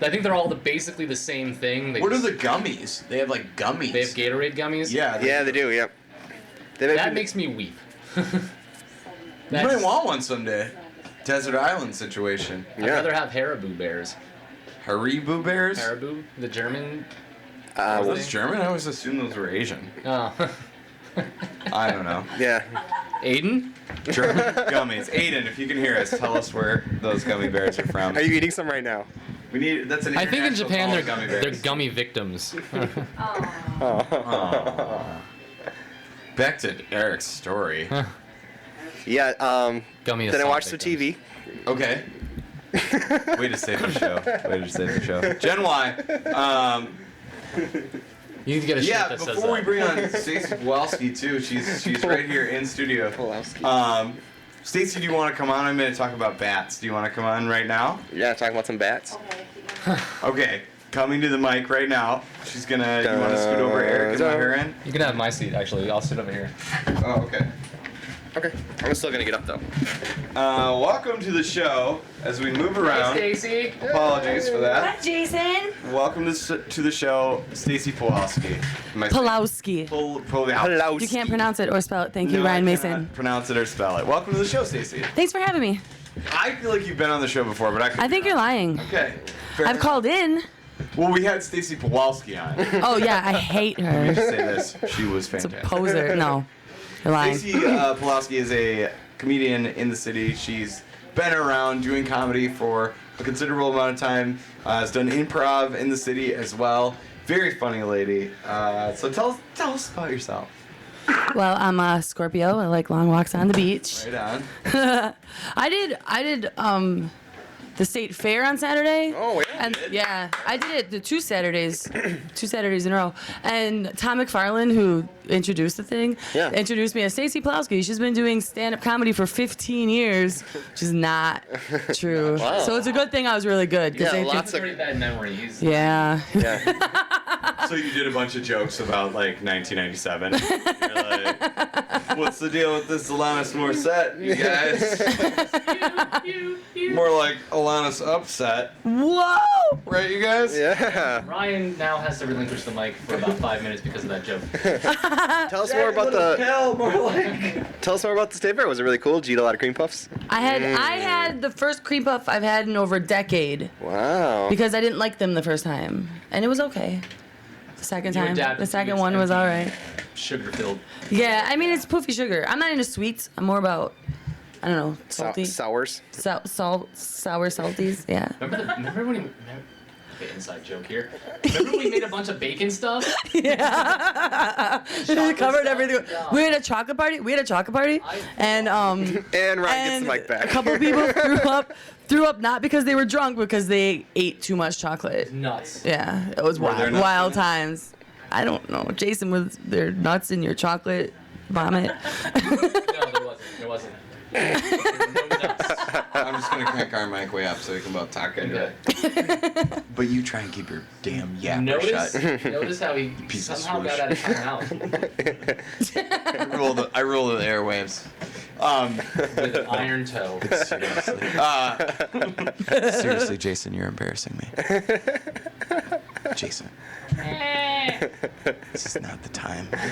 I think they're all basically the same thing. What are the gummies? They have like gummies. They have Gatorade gummies? Yeah. Yeah, they do, yep. They make That me- makes me weep. You That's- might want one someday. Desert Island situation. I'd Yeah. rather have Haribo bears. Haribo bears? Haribo, the German. Are Really? those German? I always assumed those were Asian. Oh. I don't know. Yeah. Aiden? German gummies. Aiden, if you can hear us, tell us where those gummy bears are from. Are you eating some right now? We need. That's an. I think in international Japan call they're to gummy they're bears. gummy victims. Aw. Back to Eric's story. Yeah, Gummy then I assault watched some victims. TV. Okay. Way to save the show. Way to save the show. Gen Y. You need to get a shirt Yeah. that says Before we that. bring on Stacey Pawlowski too, she's right here in studio. Pawlowski. Stacey, do you want to come on? I'm going to talk about bats. Do you want to come on right now? Yeah, talking about some bats. Okay. Coming to the mic right now. She's gonna. You want to scoot over Eric and let her in? You can have my seat, actually. I'll sit over here. Oh, okay. Okay. I'm still gonna get up though. Welcome to the show. As we move around. Hey, Stacy. Apologies for that. Hi, Jason. Welcome to the show, Stacey Pawlowski. Pulowski. Hello. You can't pronounce it or spell it. Thank you, No, I Ryan cannot Mason. pronounce it or spell it. Welcome to the show, Stacey. Thanks for having me. I feel like you've been on the show before, but I think you're lying. Okay. Fair I've enough. called in. Well, we had Stacey Pawlowski on. Oh yeah, I hate Let me her. just say this: she was It's a fantastic. poser. No, you're lying. Stacey Pawlowski is a comedian in the city. She's been around doing comedy for a considerable amount of time. Has done improv in the city as well. Very funny lady. So tell us about yourself. Well, I'm a Scorpio. I like long walks on the beach. Right on. I did the state fair on Saturday. Oh, yeah. And yeah, I did it the two Saturdays in a row. And Tom McFarlane, who introduced the thing, Yeah. introduced me as Stacey Pawlowski. She's been doing stand-up comedy for 15 years, which is not true. Wow. So it's a good thing I was really good. 'cause Yeah, they lots just- of- Pretty bad memories. yeah. Yeah. So you did a bunch of jokes about like 1997. You're like, what's the deal with this Alanis Morissette, you guys? More like Alanis Upset, Whoa! right, you guys? Yeah. Ryan now has to relinquish the mic for about 5 minutes because of that joke. Tell us more about the. Hell, more like. Tell us more about the state fair. Was it really cool? Did you eat a lot of cream puffs? I had the first cream puff I've had in over a decade Wow. because I didn't like them the first time, and it was okay. The second You time, adapted the to second its one was empty, all right. Sugar-filled. Yeah, I mean it's poofy sugar. I'm not into sweets. I'm more about, I don't know, salty, Sours. sour salties. Yeah. Remember when he... Okay, inside joke here. Remember when we made a bunch of bacon stuff? Yeah. It covered everything. We had a chocolate party. And And Ryan gets and the mic back. a couple people threw up not because they were drunk, because they ate too much chocolate. Nuts. Yeah, it was Were there wild, nuts wild in it? times. I don't know. Jason, was there nuts in your chocolate vomit? No, there wasn't. No nuts. I'm just gonna crank our mic way up so we can both talk into Okay. it. But you try and keep your damn yapper shut. Notice how he Piece of somehow got swoosh. out of timeout I rule the airwaves. with an iron toe. Seriously, Jason, you're embarrassing me. Jason. It's just not the time. I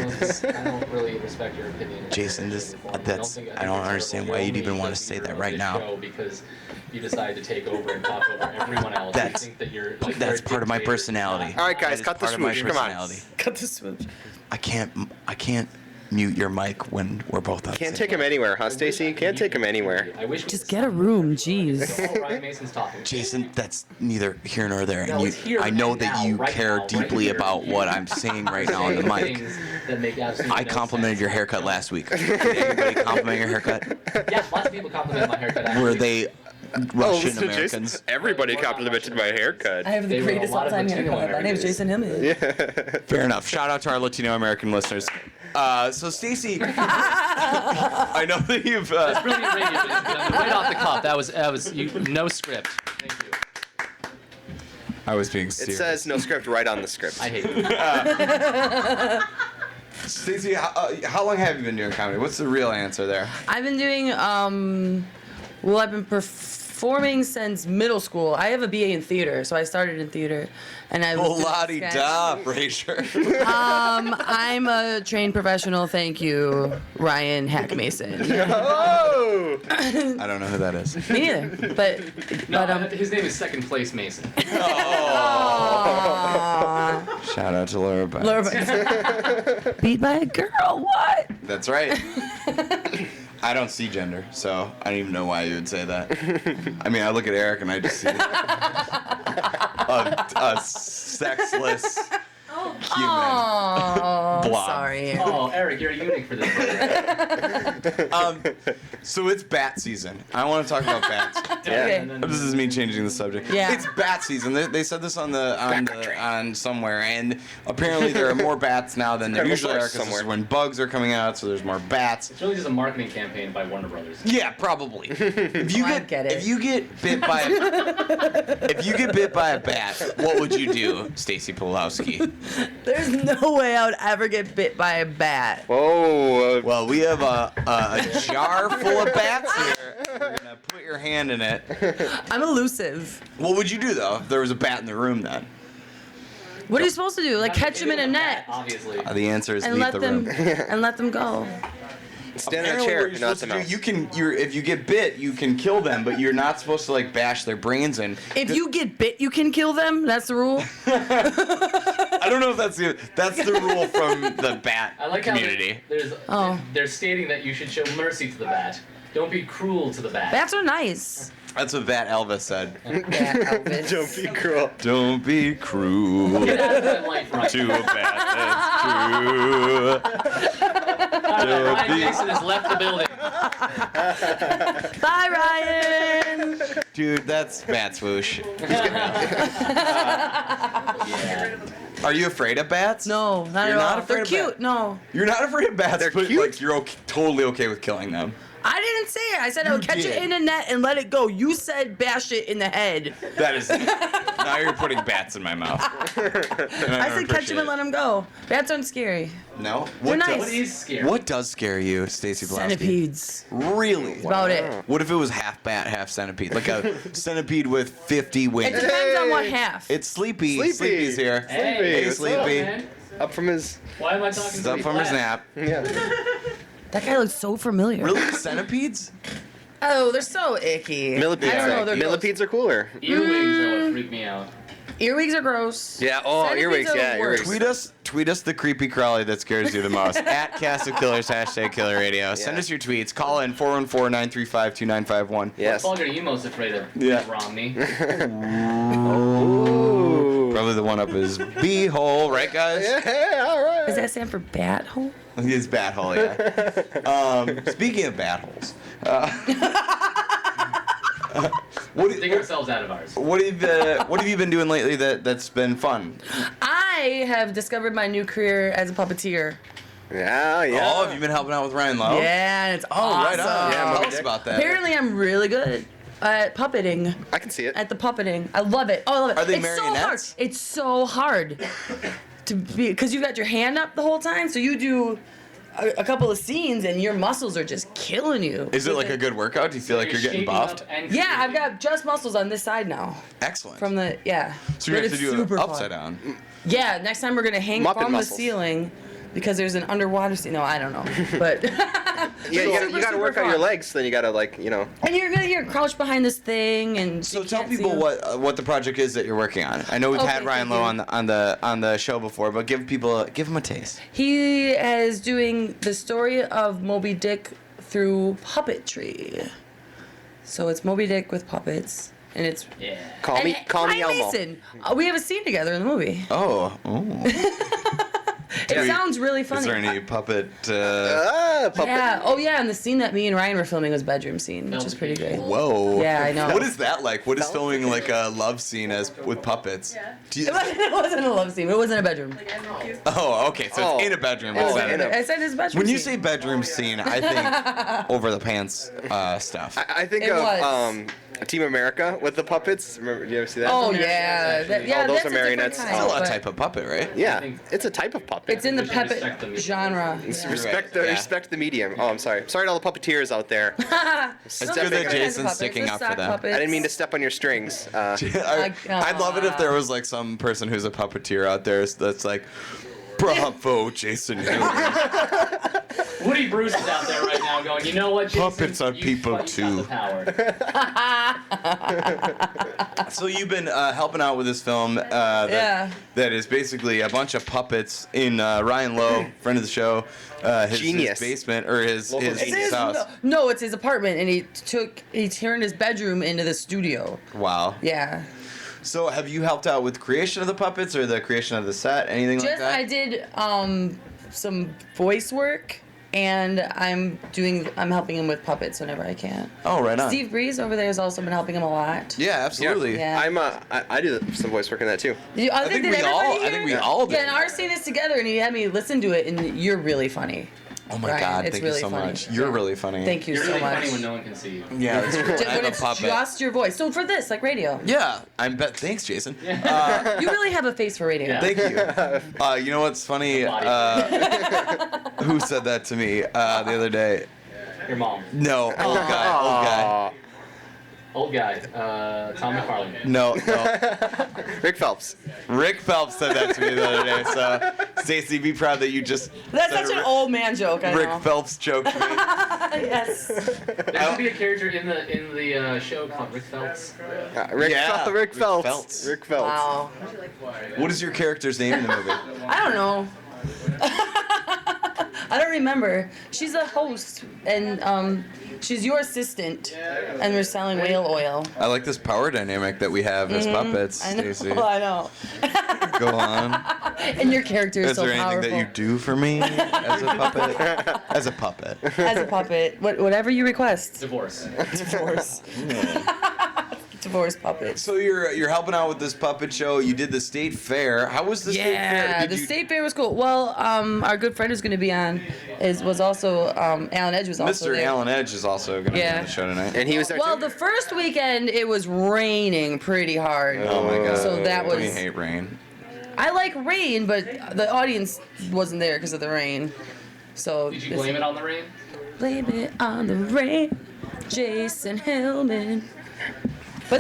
don't really respect your opinion. Jason, I don't understand why you'd even want to say that right now. Because you decided to take over and talk over everyone else. That's- You think that you're like, That's you're a part of my dictator. personality. All right, guys, That is cut the part of my swoosh. Come on. personality. Cut the switch. I can't mute your mic when we're both up. Can't take him anywhere, huh, Stacy? Can't take him anywhere. I wish we Just could get a room, jeez. stop while Ryan Mason's talking. Jason, that's neither here nor there, No, and it's here I know right that now, you right care now, right deeply here. about what I'm saying right now on the mic. Things that make absolutely I no complimented sense. your haircut last week. Did anybody compliment your haircut? Yeah, lots of people compliment my haircut. Actually. Were they Russian listen, Americans? Jason, everybody complimented my haircut. I have the They were a greatest lot of all-time Latino haircut. My name's Americans. Jason Himmel. Fair enough. Shout out to our Latino American listeners. So Stacy, I know that you've. Brilliant radio, ladies and gentlemen. Right off the cuff. That was you, no script. Thank you. I was being It serious. says no script right on the script. I hate you. Stacey, how long have you been doing comedy? What's the real answer there? I've been doing, well, I've been performing since middle school. I have a BA in theater, so I started in theater. And I was doing sketch. La-di-da, Frazier. I'm a trained professional, thank you, Ryan Hack Mason. Oh! I don't know who that is. Me neither, but His name is Second Place Mason. aw. Shout out to Laura Banks. Laura Banks. Beat by a girl, what? That's right. I don't see gender, so I don't even know why you would say that. I mean, I look at Eric and I just see a sexless human. Oh, Blob. sorry. Oh, Eric, you're a eunuch for this program. So it's bat season. I want to talk about bats. Okay. This is me changing the subject. Yeah. It's bat season. They said this on somewhere, and apparently there are more bats now than there usually are because this is when bugs are coming out, so there's more bats. It's really just a marketing campaign by Warner Brothers. Yeah, probably. If you Oh, I get, get it. if you get bit by a bat, what would you do, Stacy Pulowski? There's no way I would ever get bit by a bat. Whoa! Well, we have a jar full of bats here. We're gonna put your hand in it. I'm elusive. What would you do though if there was a bat in the room then? What are you supposed to do? Like catch them in a net Obviously. The answer is and leave let the them room. go. Stand in a Apparently chair, what you're not supposed the to do, mouse. if you get bit, you can kill them, but you're not supposed to like bash their brains in. If you get bit, you can kill them. That's the rule. I don't know if that's the rule from the bat I like community. how they're stating that you should show mercy to the bat. Don't be cruel to the bat. Bats are nice. That's what Bat Elvis said. Yeah, Elvis. Don't be cruel. Don't be cruel Get out of that life, Ryan. to a bat that's true. Ryan Mason has left the building. Bye, Ryan. Dude, that's Bat Swoosh. Yeah. Are you afraid of bats? No, not You're at not all. afraid They're of cute. bats? No, You're not afraid of bats, They're but cute. like you're totally okay with killing them. I didn't say it. I said I would You catch did. it in a net and let it go. You said bash it in the head. That is. Now you're putting bats in my mouth. I said catch him and let him go. Bats aren't scary. No. They're nice. What is scary? What does scare you, Stacy Pulaski? Centipedes. Really? That's about it. What if it was half bat, half centipede? Like a centipede with 50 It wings. depends on what half. It's Sleepy. Sleepy. Sleepy's here. Hey, what's Sleepy. up, man? Up from his. Why am I talking He's to up these from his lads? nap. Yeah. That guy looks so familiar. Really? Centipedes? Oh, they're so icky. Millipedes. I don't know. They're gross. Millipedes are cooler. Earwigs are what freak me out. Earwigs are gross. Yeah. Oh, Centipedes earwigs. are the Yeah, worst. earwigs. Tweet us the creepy crawly that scares you the most. At Cast of Killers, #Killer Radio. Send us your tweets. Call in 414-935-2951. Yes. What bug are you most afraid of, Yeah. Romney? Ooh. Probably the one up his beehole, right, guys? Yeah. All right. Does that stand for bat hole? His bat hole, yeah. Speaking of bat holes, Dig ourselves out of ours. what have you been doing lately that's been fun? I have discovered my new career as a puppeteer. Yeah. Yeah. Oh, have you been helping out with Ryan Lowe? Yeah, and it's Oh, awesome. right on. Yeah, Tell Moby us Dick. about that. Apparently, I'm really good at puppeting. I can see it. At the puppeting, I love it. Oh, I love it. Are they it's marionettes? So hard. It's so hard to be because you've got your hand up the whole time. So you do a couple of scenes, and your muscles are just killing you. Is it like a good workout? Do you feel like you're getting shaping buffed? up and Yeah, I've creating. got just muscles on this side now. Excellent. From the yeah. so you But have to it's do it super upside fun. down. Yeah, next time we're gonna hang Muppet from muscles. the ceiling because there's an underwater scene. No, I don't know, but Yeah, Super, you gotta work super out your fun. legs, so then you gotta And you're crouched behind this thing, and So you tell can't see people him. what the project is that you're working on. I know we've had Okay, Ryan thank Lowe you. on the show before, but give them a taste. He is doing the story of Moby Dick through puppetry. So it's Moby Dick with puppets, and it's Yeah. call me Ryan Elmo. Mason. We have a scene together in the movie. Oh. It sounds really funny. Is there any puppet? Puppet. Yeah. Oh yeah, and the scene that me and Ryan were filming was bedroom scene, which is pretty great. Whoa. Yeah, I know. What is that like? What is filming like a love scene with puppets? Do you, It wasn't a love scene. It wasn't a bedroom. oh, okay. So Oh. it's in a bedroom. It was instead of- I said his bedroom. When you scene. say bedroom scene, I think over the pants stuff. I think It of was. Team America with the puppets. Remember? Do you ever see that? Oh yeah, yeah. those That's are a different marionettes. kind, It's a but type of puppet, right? Yeah, it's a type of puppet. It's in the We should respect puppet them. genre. It's Yeah. respect Right, the yeah. respect the medium. Oh, I'm sorry. Sorry to all the puppeteers out there. It's Some good that different kinds of Jason's puppets. sticking There's up for sock them. puppets. I didn't mean to step on your strings. I'd love it if there was like some person who's a puppeteer out there that's like, bravo, Jason Hill. Woody Bruce is out there right now going, you know what, Jason? Puppets are You people got too." the power. So you've been helping out with this film Yeah. that is basically a bunch of puppets in Ryan Lowe, friend of the show, his Genius. basement or his Local It's genius. his, house. no, it's his apartment, and he turned his bedroom into the studio. Wow. Yeah. So have you helped out with creation of the puppets or the creation of the set, anything like Just that? I did some voice work, and I'm helping him with puppets whenever I can. Oh, right on. Steve Breeze over there has also been helping him a lot. Yeah, absolutely. Yeah. I do some voice work in that too. I think did we all- everybody I think here? we all did. Yeah, and our scene is together, and he had me listen to it, and you're really funny. Oh my Ryan, God! it's Thank really you so funny. much. You're Yeah. really funny. Thank you You're so really much. funny when no one can see you. Yeah, that's true. Just I when have a it's puppet. just your voice. So for this, like radio, Yeah, I'm bet. Thanks, Jason. you really have a face for radio. Yeah. Thank you. You know what's funny? Who said that to me the other day? Your mom. No, old guy. Old guy. Tom McFarlane. No. Rick Phelps. Rick Phelps said that to me the other day. So, Stacey, be proud that you just That's said such a an old man joke. I Rick know. Phelps joke to me. Yes. There should be a character in the show called Rick Phelps. Rick Yeah, Rick Rick Phelps. Phelps. Rick Phelps. Wow. What is your character's name in the movie? I don't know. I don't remember. She's a host, and she's your assistant, and we're selling whale oil. I like this power dynamic that we have as puppets, I know. Stacey. I know. Go on. And your character is, Is so there anything powerful. that you do for me as a puppet? As a puppet. As a puppet, whatever you request. Divorce. Divorce. Divorce puppet. So you're helping out with this puppet show. You did the state fair. How was the state fair? Yeah, Did the you- state fair was cool. Well, our good friend who's going to be on was also Alan Edge was also Mr. there. Alan Edge is also going to be Yeah. on the show tonight. And he was there Well, too. the first weekend it was raining pretty hard. Oh my God. So that We was. hate rain. I like rain, but the audience wasn't there because of the rain. So Did you blame it on the rain? Blame it on the rain, Jason Hillman. But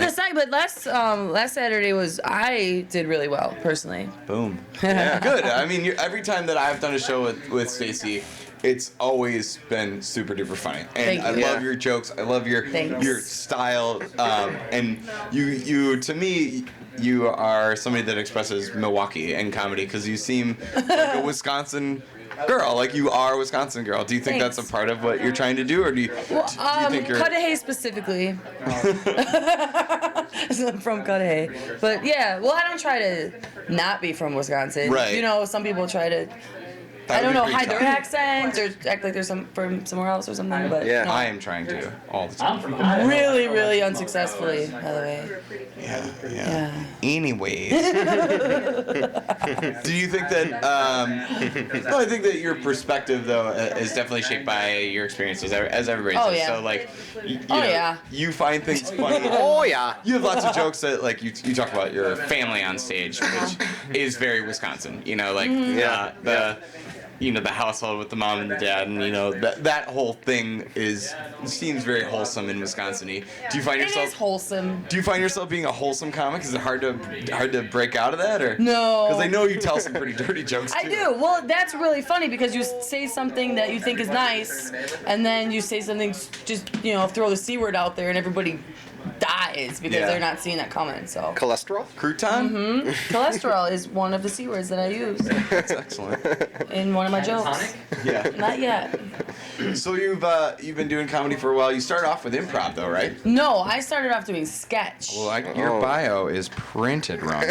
last Saturday I did really well personally. Boom. Good. I mean, every time that I've done a show with Stacey, it's always been super duper funny. And Thank I you. love your jokes. I love your Thanks. style. And you to me, you are somebody that expresses Milwaukee in comedy because you seem like a Wisconsin girl. Like you are a Wisconsin girl. Do you think that's a Thanks. part of what you're trying to do, or do you think you're? Cudahy specifically. I'm from Cudahy. But yeah, well, I don't try to not be from Wisconsin. Right. You know, some people try to, That I don't would know, be hide their tough. accents or act like they're from somewhere else or something. But Yeah. no. I am trying to all the time. I'm from Idaho. Really, really unsuccessfully, by the way. Yeah. Yeah. Anyways, do you think that? No, I think that your perspective though is definitely shaped by your experiences, as everybody Oh, says. yeah. So like, you Oh, know, yeah. you find things funny. Oh yeah. You have lots of jokes that like you talk about your family on stage, which is very Wisconsin. You know, like Yeah. the household with the mom and the dad, and that whole thing seems very wholesome in Wisconsin-y. Do you find It is yourself wholesome. Do you find yourself being a wholesome comic? Is it hard to break out of that, or No. Because I know you tell some pretty dirty jokes too. I do. Well, that's really funny because you say something that you think is nice, and then you say something just throw the C word out there, and everybody dies because Yeah. they're not seeing that coming. So Cholesterol? Crouton? cholesterol is one of the C words that I use That's excellent. in one of my jokes. Tonic? Yeah. Not yet. So you've been doing comedy for a while. You started off with improv, though, right? No, I started off doing sketch. Well, your bio is printed wrong.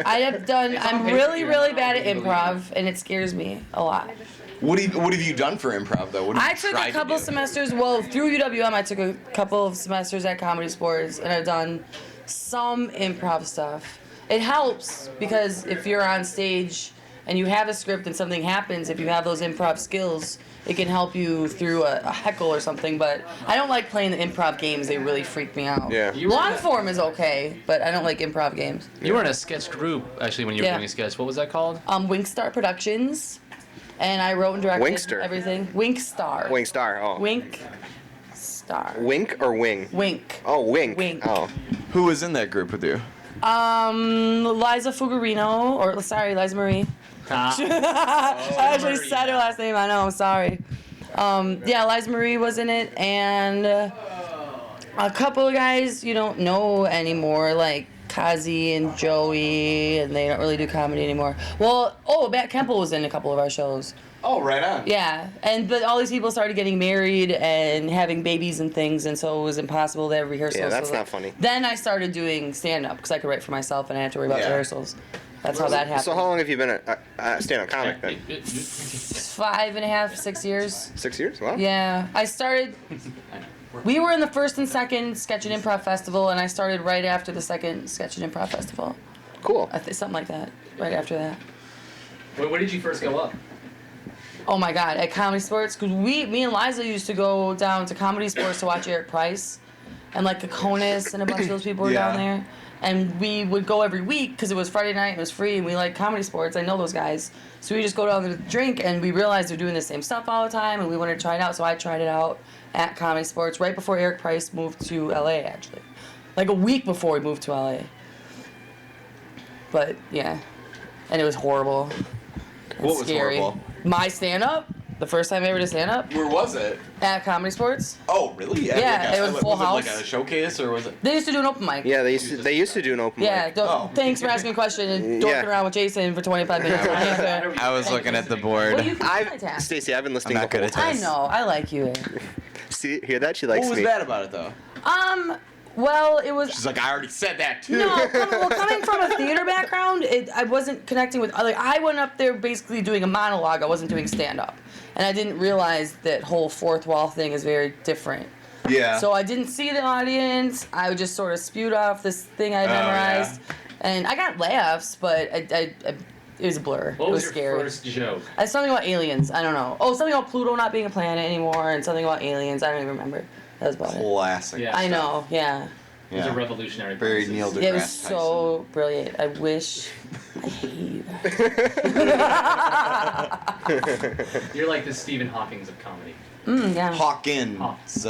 I have done. I'm really, really bad at improv, and it scares me a lot. What have you done for improv, though? What have I you took tried a to couple do? semesters. Well, through UWM, I took a couple of semesters at Comedy Sports, and I've done some improv stuff. It helps because if you're on stage and you have a script and something happens, if you have those improv skills, it can help you through a heckle or something. But I don't like playing the improv games. They really freak me out. Yeah. Long form is okay, but I don't like improv games. You were in a sketch group actually when you were Yeah. doing a sketch. What was that called? Winkstar Productions, and I wrote and directed Winkster? everything. Winkstar. Wing Star. Oh. Wink. Star. Wink or wing? Wink. Oh, wink. Wink. Oh. Who was in that group with you? Liza Fugarino, or sorry, Liza Marie. I actually said her last name. I know. I'm sorry. Yeah, Liza Marie was in it, and a couple of guys you don't know anymore, like Kazi and Joey, and they don't really do comedy anymore. Well, Matt Kemple was in a couple of our shows. Oh, right on. Yeah, but all these people started getting married and having babies and things, and so it was impossible to have rehearsals. Yeah, that's So not funny. Then I started doing stand-up because I could write for myself and I didn't have to worry about Yeah. rehearsals. That's how that happened. So how long have you been a stand-up comic then? 5.5, 6 years. 6 years? Wow. Yeah, I started. We were in the first and second Sketch and Improv Festival, and I started right after the second Sketch and Improv Festival. Cool. Something like that. Right after that. Where did you first go up? Oh my God, at Comedy Sports, because me and Liza used to go down to Comedy Sports to watch Eric Price, and like Kokonis and a bunch of those people were Yeah. down there. And we would go every week because it was Friday night and it was free, and we like Comedy Sports. I know those guys. So we just go down there to drink, and we realized they're doing the same stuff all the time, and we wanted to try it out. So I tried it out at Comedy Sports right before Eric Price moved to LA, actually. Like a week before we moved to LA. But yeah, and it was horrible. And What was scary. horrible? My stand-up, the first time I ever did stand-up Where was it? at Comedy Sports. Oh, really? Yeah, it was Full it like House. a showcase, or was it? They used to do an open mic. Yeah, they used to do an open Yeah, mic. Oh. thanks for asking a question and Yeah. dorking around with Jason for 25 minutes. I was looking at the board. Well, you can I've multitask. Stacey, I've been listening I'm the not good whole at time. I know, I like you. See, hear that? She likes What was me. bad about it, though? Well, it was. She's like, I already said that too. No, coming from a theater background, I wasn't connecting with. Like, I went up there basically doing a monologue. I wasn't doing stand up, and I didn't realize that whole fourth wall thing is very different. Yeah. So I didn't see the audience. I just sort of spewed off this thing I memorized, and I got laughs, but it was a blur. What it was was your scary. first joke? Something about aliens. I don't know. Oh, something about Pluto not being a planet anymore, and something about aliens. I don't even remember. That was about it. Classic. Yeah. I know. Yeah. It was a Yeah. revolutionary. Very process. Neil It was deGrasse Tyson. so brilliant. I wish. I hate you. You're like the Stephen Hawking's of comedy. Yeah. Hawkins. Hawkins.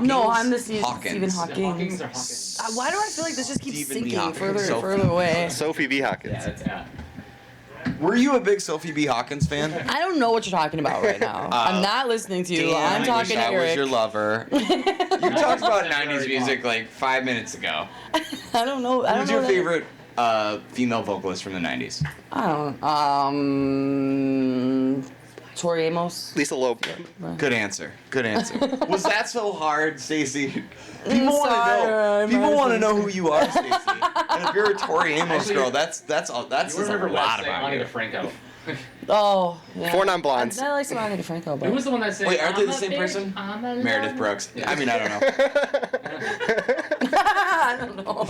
No, I'm the Stephen Hawkins. Hawking. Hawking's or Hawkins? Why do I feel like this just keeps Stephen B. sinking Hawking. further and Sophie. further away? Sophie B. Hawkins. Yeah, that's yeah. Were you a big Sophie B. Hawkins fan? I don't know what you're talking about right now. I'm not listening to you. Damn, I'm I talking wish to I was Eric. your lover. You talked about 90s music like 5 minutes ago. I don't know. I don't Who's know your that- favorite female vocalist from the 90s? I don't. Tori Amos. Lisa Loeb. Good answer. Good answer. Was that so hard, Stacey? People want to sorry, know. People want to Madison. know who you are, Stacey. And if you're a Tori Amos Actually, girl, that's You a remember lot saying about Ani you. DeFranco? Oh, yeah. Four Non-Blondes. I like some Ani DeFranco, but Who was the one that said? Wait, aren't they the "I'm a same bitch, person? I'm a Meredith lover"? Brooks. Yeah. I mean, I don't know. I don't know.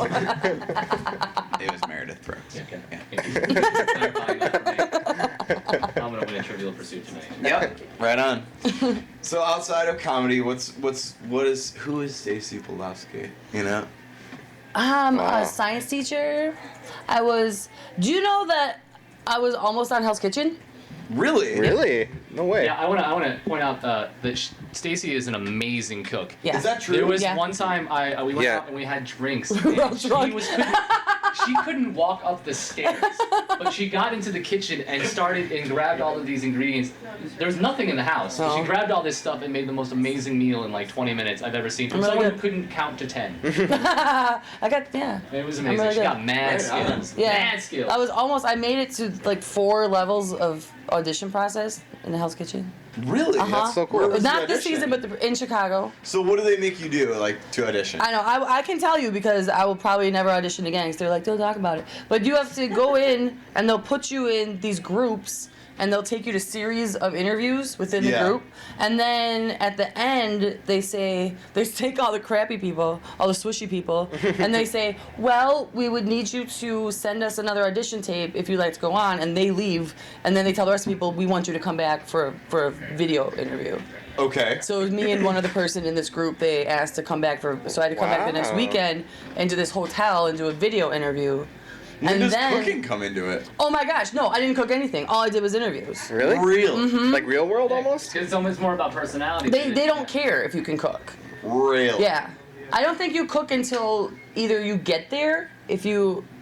It was Meredith Brooks. Okay. Yeah. Thank you. Clarifying that for me. I'm gonna win a Trivial Pursuit tonight. Yep. Right on. So outside of comedy, who is Stacey Pulaski? You know? Wow. A science teacher. Do you know that I was almost on Hell's Kitchen? Really? Really? No way. Yeah, I wanna point out that Stacy is an amazing cook. Yeah. Is that true? There was Yeah. one time we went Yeah. out and we had drinks. were all And drunk. she couldn't walk up the stairs, but she got into the kitchen and started and grabbed all of these ingredients. There was nothing in the house. But she Oh. grabbed all this stuff and made the most amazing meal in like 20 minutes I've ever seen from I'm really someone good. who couldn't count to 10. I got It was I'm amazing. really She good. got mad Right on. skills. Yeah. Mad skills. I made it to like 4 levels of audition process in the Hell's Kitchen. Really? Uh-huh. That's so Where cool. was Not the this audition? season, but in Chicago. So what do they make you do, like, to audition? I know. I can tell you because I will probably never audition again because they're like, don't talk about it. But you have to go in and they'll put you in these groups and they'll take you to series of interviews within the Yeah. group. And then at the end, they take all the crappy people, all the swishy people, and they say, well, we would need you to send us another audition tape if you'd like to go on. And they leave. And then they tell the rest of the people, we want you to come back for a video interview. Okay. So it was me and one other person in this group. They asked to come back so I had to come back the next Wow. weekend into this hotel and do a video interview. When And does then, cooking come into it? oh my gosh, no, I didn't cook anything. All I did was interviews. Really? Real. Mm-hmm. Like real world almost? It's almost more about personality. They don't care if you can cook. Real. Yeah. I don't think you cook until either you get there,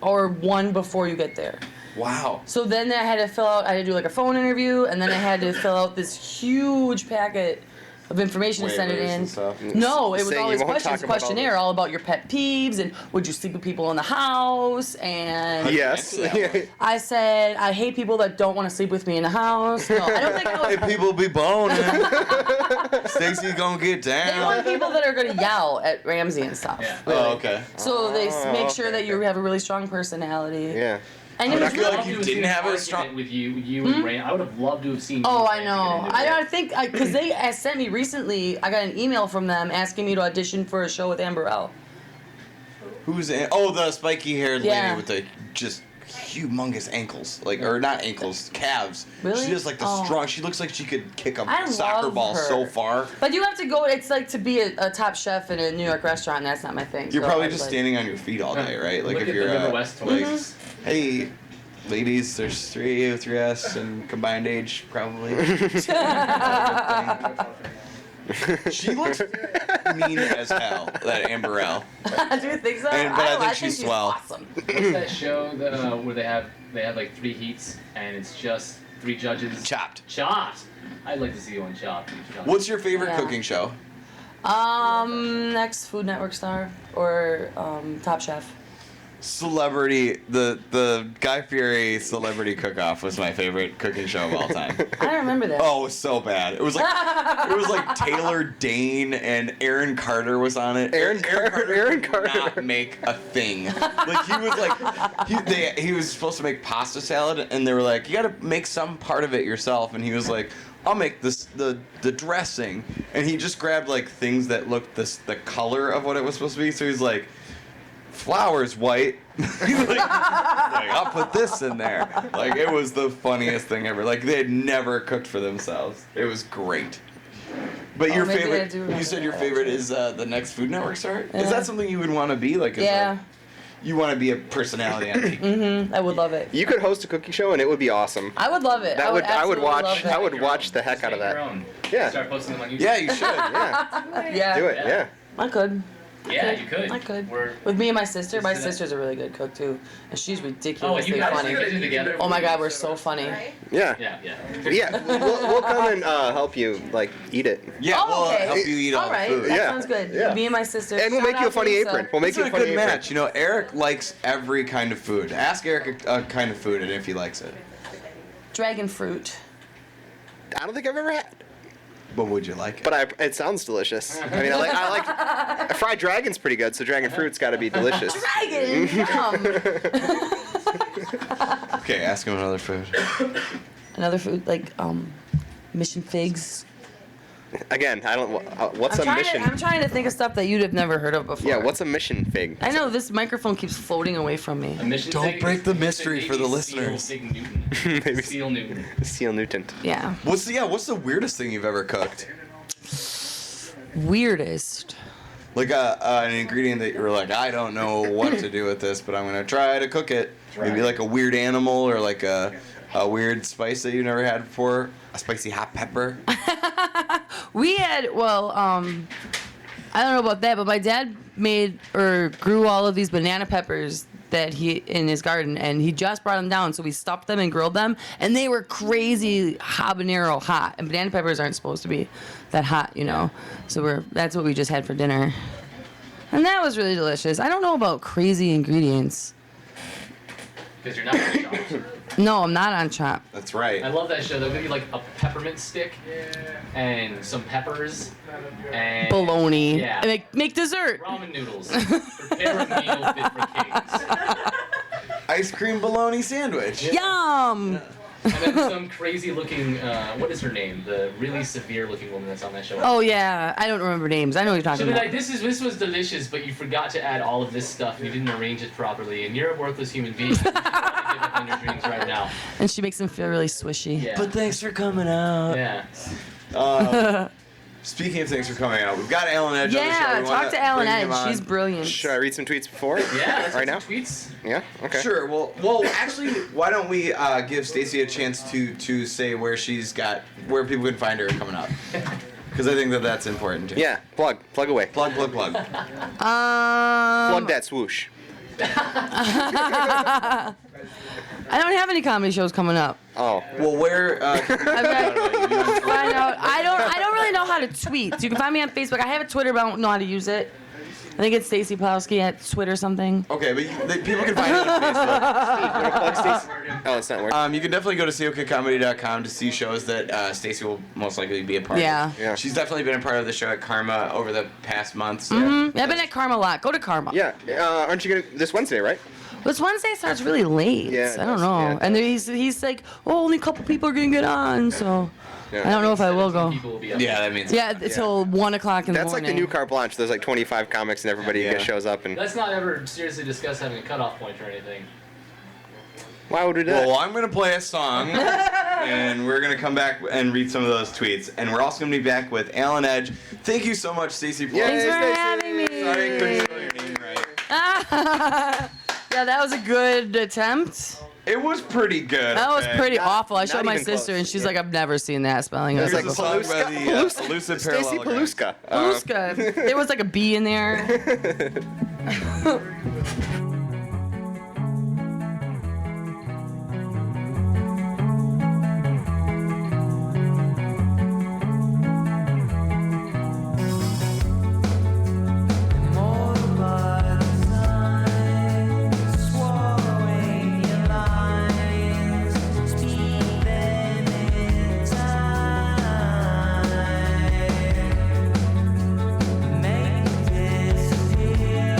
or one before you get there. Wow. So then I had to do like a phone interview, and then I had to fill out this huge packet of information to send it Waivers in. and stuff. No, it was Saying all you these won't questions, talk about all questionnaire, this. all about your pet peeves and would you sleep with people in the house, and Yes. Answer that one. I said I hate people that don't want to sleep with me in the house. No, I don't think I Hey, was. people be boning. Stacy gonna get They down. want people that are gonna yell at Ramsey and stuff. Yeah. Oh, okay. So they make sure okay, that you have a really strong personality. Yeah. And it But I was feel really, like you didn't have a strong. with you and Ray. I would have loved to have seen. oh, you I guys know. get into it. I think because they sent me recently. I got an email from them asking me to audition for a show with Amber L. Who's in? Oh, the spiky haired Yeah. lady with the just humongous ankles, like, or not ankles, calves. Really? She has like the Oh. strong. She looks like she could kick a I soccer love ball her. so far. But you have to go. It's like to be a top chef in a New York restaurant. And that's not my thing. You're so probably I was just like- standing on your feet all day, right? Like Look if at you're the River West like, twins. hey, ladies, there's 3 of you, 3S, and combined age probably. She looks mean as hell. That Amber L. Do you think so? And- but I don't know, think she's swell. awesome. What's that show that where they have like 3 heats and it's just 3 judges? Chopped. Chopped. I'd like to see you on Chopped. What's your favorite Yeah. cooking show? Next Food Network star or Top Chef. Celebrity, the Guy Fieri Celebrity Cook-Off was my favorite cooking show of all time. I don't remember that. Oh, it was so bad. It was like Taylor Dane and Aaron Carter was on it. Aaron Carter. could not make a thing. Like he was like he was supposed to make pasta salad and they were like, you got to make some part of it yourself, and he was like, I'll make the dressing, and he just grabbed like things that looked the color of what it was supposed to be. So he's like, flour's white. He's like, I'll put this in there. Like, it was the funniest thing ever. Like, they had never cooked for themselves. It was great. But your maybe I favorite, do you remember said your that, favorite is the next Food Network star? Is Yeah. that something you would want to be? Like, Yeah. you want to be a personality on TV? I would love it. You could host a cooking show and it would be awesome. I would love it. That I would I would absolutely watch. love that. I would watch the heck out of Make your that. own. Yeah. Start posting them on YouTube. Yeah, you should. Yeah. Yeah. Do it. Yeah. I could. Yeah, you could. I could. We're, With me and my sister. My Just do that. sister's a really good cook too, and she's oh, ridiculously you guys funny. are do together. Oh my God, we're so funny. Yeah. Yeah, yeah. Yeah. We'll come and help you like eat it. Yeah, Oh, we'll okay. help you eat all All right, the food. that Yeah. sounds good. Yeah. Me and my sister. And we'll Shout make you a out funny Lisa. apron. We'll make It's you a a funny good apron. match. You know, Eric likes every kind of food. Ask Eric a kind of food and if he likes it. Dragon fruit. I don't think I've ever had. But would you like it? But it sounds delicious. I mean, I like fried dragon's pretty good, so dragon fruit's got to be delicious. Dragon. Yum. Okay, ask him another food. Another food like mission figs. Again, I don't. What's a mission? I'm trying to think of stuff that you'd have never heard of before. Yeah, what's a mission fig? I know this microphone keeps floating away from me. A mission Don't thing break is- the is mystery for the maybe listeners. Seal Newton. Maybe Seal Newton. Seal Newton. Yeah. What's the weirdest thing you've ever cooked? Weirdest. Like an ingredient that you were like, I don't know what to do with this, but I'm gonna try to cook it. Maybe like a weird animal or like a a weird spice that you never had before? A spicy hot pepper? We had, I don't know about that, but my dad made or grew all of these banana peppers that he in his garden, and he just brought them down, so we stuffed them and grilled them, and they were crazy habanero hot, and banana peppers aren't supposed to be that hot, you know. So that's what we just had for dinner, and that was really delicious. I don't know about crazy ingredients. Because you're not on Chopped. No, I'm not on Chop. That's right. I love that show. They'll give you like a peppermint stick and some peppers and Bologna. Yeah. And make dessert. Ramen noodles. Prepare a meal fit for kings. Ice cream bologna sandwich. Yum. And then some crazy looking, what is her name? The really severe looking woman that's on that show. Oh yeah, I don't remember names. I know what you're She'll talking be about. like, this was delicious, but you forgot to add all of this stuff and you didn't arrange it properly, and you're a worthless human being. You should probably give up on your dreams right now. And she makes them feel really swishy. Yeah. But thanks for coming out. Yeah. Speaking of things for coming out, we've got Alan Edge on the show. Yeah, We talk wanna to Alan bring him Edge. on. She's brilliant. Should I read some tweets before? Yeah, let's Right get now? some tweets. Yeah. Okay. Sure. Well, actually, why don't we give Stacy a chance to say where people can find her coming up? Because I think that's important too. Yeah. Plug away. Plug. Plug that swoosh. I don't have any comedy shows coming up. Oh. Well, where? I've got to find out. I don't really know how to tweet. You can find me on Facebook. I have a Twitter, but I don't know how to use it. I think it's Stacy Plowski at Twitter something. Okay, but people can find you on Facebook. Plug Stacey. Oh, it's not working. You can definitely go to COKComedy.com to see shows that Stacy will most likely be a part Yeah. of. Yeah. She's definitely been a part of the show at Karma over the past months. Yeah, I've been at Karma a lot. Go to Karma. Yeah. Aren't you gonna this Wednesday, right? This Wednesday starts really late. Yeah, it I don't does. know. Yeah, it And he's like, oh, only a couple people are gonna get on, so Yeah. I don't know if I will go. People will be up. Yeah, that means. Yeah, until 1 o'clock in the That's like morning. the new carte blanche. There's like 25 comics and everybody Yeah. just shows up and. Let's not ever seriously discuss having a cutoff point or anything. Why would we do that? Well, I'm gonna play a song, and we're gonna come back and read some of those tweets, and we're also gonna be back with Alan Edge. Thank you so much, Stacy. Thanks for Stacy. having me. Sorry, I couldn't spell your name right. Yeah, that was a good attempt. It was pretty good. That was okay? pretty awful. I not showed my even sister, close. and she's Yeah. like, I've never seen that spelling. I was Here's like, a song by the Paluska. Elusive Stacy Parallelograms. Paluska. Paluska. There was like a B in there. Make this disappear.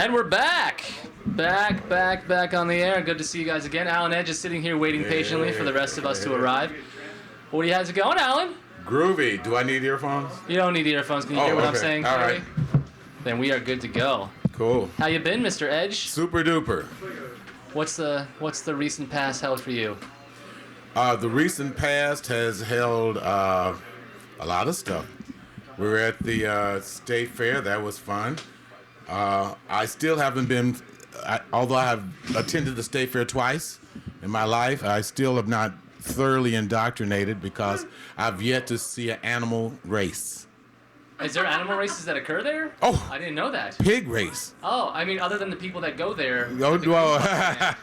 And we're back. Back on the air. Good to see you guys again. Alan Edge is sitting here waiting patiently for the rest of us to arrive. What do you have to going, Alan? Groovy. Do I need earphones? You don't need earphones. Can you hear what I'm okay. saying? All Corey? right. Then we are good to go. Cool. How you been, Mr. Edge? Super duper. What's the recent past held for you? The recent past has held a lot of stuff. We were at the State Fair. That was fun. I still haven't been, although I have attended the State Fair twice in my life, I still have not thoroughly indoctrinated because I've yet to see an animal race. Is there animal races that occur there? Oh. I didn't know that. Pig race. Oh, I mean, other than the people that go there. Oh, well,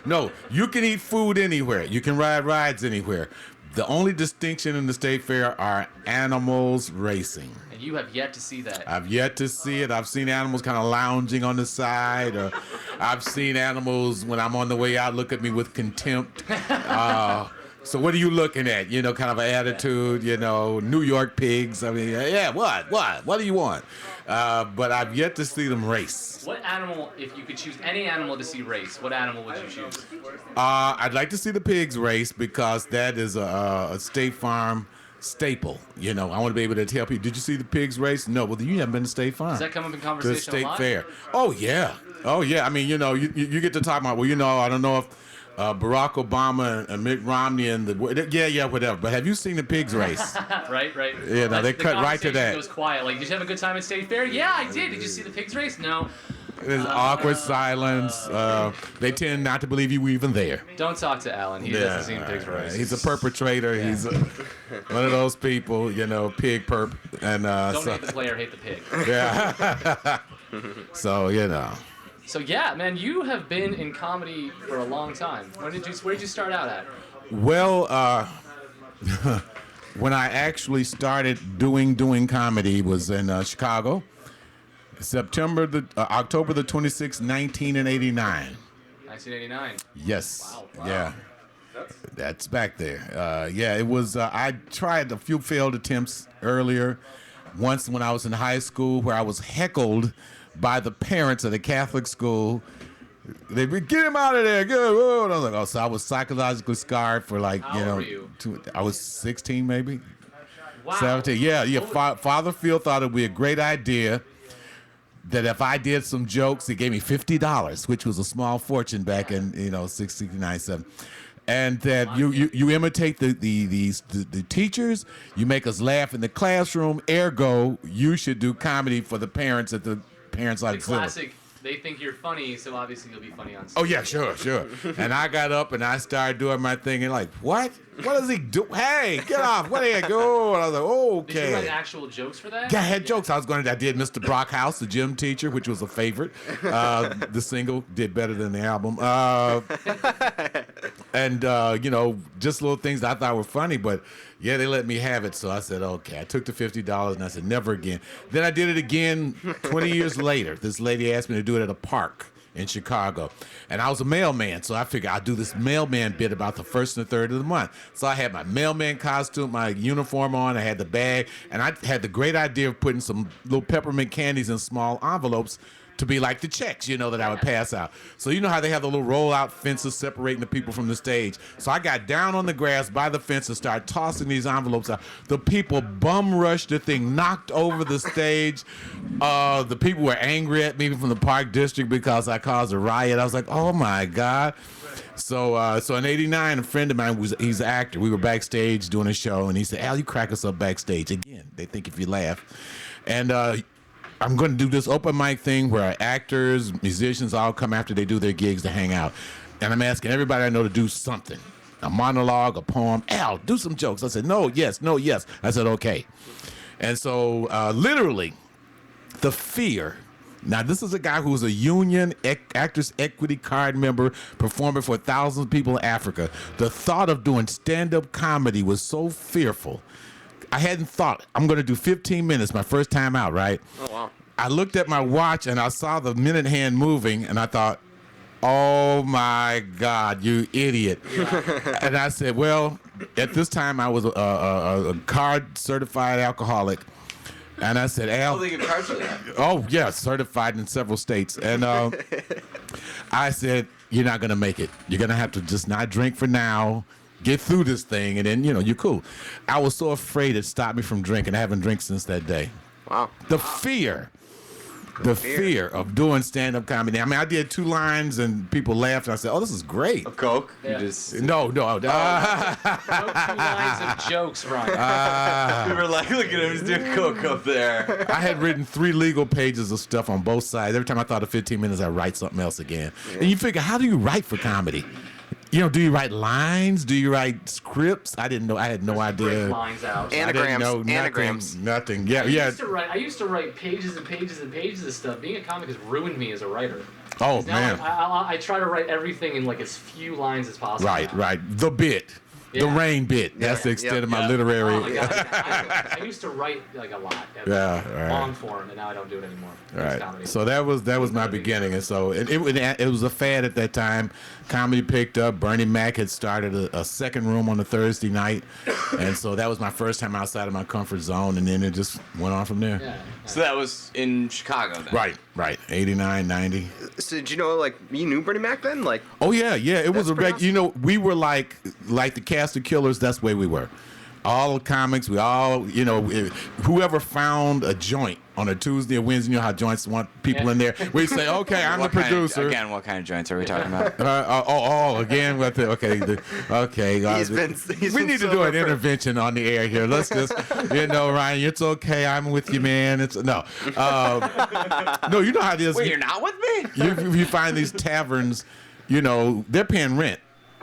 no, you can eat food anywhere. You can ride rides anywhere. The only distinction in the State Fair are animals racing. And you have yet to see that. I've yet to see it. I've seen animals kind of lounging on the side, or I've seen animals when I'm on the way out look at me with contempt. So what are you looking at? You know, kind of an attitude, you know, New York pigs. I mean, yeah, what do you want? But I've yet to see them race. What animal, if you could choose any animal to see race, what animal would you choose? I'd like to see the pigs race because that is a State Farm staple. You know, I want to be able to tell people, did you see the pigs race? No, well, you haven't been to State Farm. Does that come up in To conversation the State a lot? Fair. Oh, yeah. I mean, you know, you get to talk about, well, you know, I don't know if Barack Obama and Mitt Romney and whatever. But have you seen the pigs race? Right. Yeah, no, they cut right to conversation that. Goes quiet. Like, did you have a good time at State Fair? Yeah, I did. Did you see the pigs race? No. There's awkward silence. They tend not to believe you were even there. Don't talk to Alan. He doesn't see the pigs race. He's a perpetrator. Yeah. He's one of those people, you know, pig perp. And Don't so, hate the player, hate the pig. yeah. So, you know. So yeah, man, you have been in comedy for a long time. Where did you start out at? Well, when I actually started doing comedy was in Chicago, October the 26th, 1989. 1989. Yes. Wow. Yeah. That's back there. Yeah, it was. I tried a few failed attempts earlier. Once when I was in high school, where I was heckled by the parents at a Catholic school. They would get him out of there. Go. And I was like, oh, so I was psychologically scarred for like, How old were you? I was 16 maybe. Wow. 17. Yeah. Father Phil thought it would be a great idea that if I did some jokes, he gave me $50, which was a small fortune back in 69, 7. And that you imitate the teachers, you make us laugh in the classroom. Ergo, you should do comedy for the parents at the parents' The auxiliary. classic. They think you're funny, so obviously you'll be funny on stage. Oh yeah, sure. And I got up and I started doing my thing and like, what? What does he do? Hey, get off! What are you doing? I was like, okay. Did you write actual jokes for that? Yeah, I had jokes. I did Mr. Brockhouse, the gym teacher, which was a favorite. The single did better than the album. And just little things that I thought were funny, but yeah, they let me have it. So I said, okay. I took the $50 and I said, never again. Then I did it again 20 years later. This lady asked me to do it at a park in Chicago. And I was a mailman, so I figured I'd do this mailman bit about the 1st and the 3rd of the month. So I had my mailman costume, my uniform on, I had the bag, and I had the great idea of putting some little peppermint candies in small envelopes to be like the checks, that I would pass out. So you know how they have the little roll-out fences separating the people from the stage. So I got down on the grass by the fence and started tossing these envelopes out. The people bum rushed the thing, knocked over the stage. The people were angry at me from the Park District because I caused a riot. I was like, oh my God. So in '89, a friend of mine, he's an actor. We were backstage doing a show, and he said, Al, you crack us up backstage. Again, they think if you laugh. And I'm going to do this open mic thing where actors, musicians all come after they do their gigs to hang out. And I'm asking everybody I know to do something. A monologue, a poem. Al, do some jokes. I said, no, yes. I said, okay. And so literally, the fear. Now, this is a guy who was a union Actors Equity Card member, performing for thousands of people in Africa. The thought of doing stand-up comedy was so fearful. I hadn't thought, I'm going to do 15 minutes my first time out, right? Oh, wow. I looked at my watch and I saw the minute hand moving and I thought, oh my God, you idiot. And I said, well, at this time I was a card certified alcoholic. And I said, Al, Oh, they give cards for that. oh, yeah, certified in several states. And I said, you're not going to make it. You're going to have to just not drink for now, get through this thing, and then, you're cool. I was so afraid it stopped me from drinking. I haven't drank since that day. Wow. The fear. The fear of doing stand-up comedy. I mean, I did 2 lines and people laughed, and I said, oh, this is great. A Coke? Yeah. You just... No. No 2 lines of jokes, Ryan. We were like, look at him, he's doing Coke up there. I had written 3 legal pages of stuff on both sides. Every time I thought of 15 minutes, I'd write something else again. And you figure, how do you write for comedy? Do you write lines? Do you write scripts? I didn't know. I had no idea. Lines out. I didn't Anagrams. know nothing. Anagrams. Nothing. Yeah. I used to write pages and pages and pages of stuff. Being a comic has ruined me as a writer. Oh, Now man. I try to write everything in like as few lines as possible. Right. The bit. The Yeah. rain bit. That's the extent of my literary. Oh my God. I used to write like a lot. Yeah, right. Long form, and now I don't do it anymore. It's Right. comedy. So that was my beginning, and so it was a fad at that time. Comedy picked up. Bernie Mac had started a second room on a Thursday night, and so that was my first time outside of my comfort zone, and then it just went on from there. Yeah. So that was in Chicago then? Right. 89, 90. So did you know, like, you knew Bernie Mac then? Like, Oh yeah. It was That's a pretty reg. We were like the cast of Killers. That's the way we were. All the comics, we all, whoever found a joint on a Tuesday or Wednesday, you know how joints want people in there. We say, okay, I'm the What kind of- producer. again, what kind of joints are we talking about? Again, what the, okay. He's we been need to do sober an for- intervention on the air here. Let's just, Ryan, it's okay. I'm with you, man. No, you know how it is. Wait, you're not with me? You find these taverns, they're paying rent,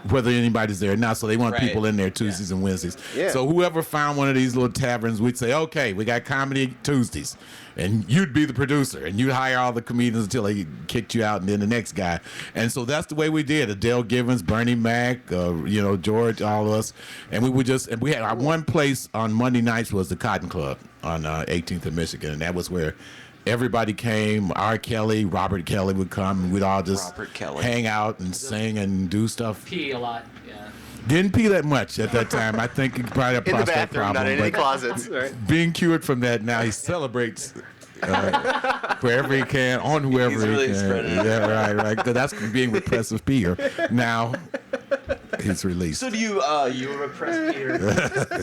whether anybody's there or not, so they want Right. people in there Tuesdays and Wednesdays. Yeah. So whoever found one of these little taverns, we'd say, okay, we got comedy Tuesdays, and you'd be the producer, and you'd hire all the comedians until they kicked you out, and then the next guy. And so that's the way we did. Adele Givens, Bernie Mac, George, all of us, and we would just, and we had our one place on Monday nights was the Cotton Club on 18th and Michigan, and that was where everybody came. R. Kelly, Robert Kelly would come, and we'd all just Robert Kelly. hang out and sing and do stuff. Pee a lot. Yeah. Didn't pee that much at that time. I think he probably had a in the prostate bathroom, problem. not in any but closets. Right. being cured from that now, he celebrates wherever he can, on whoever He's he really can. spreading it. Yeah, right. 'Cause that's being repressive peer. Now he's released. So do you, You were repressed here.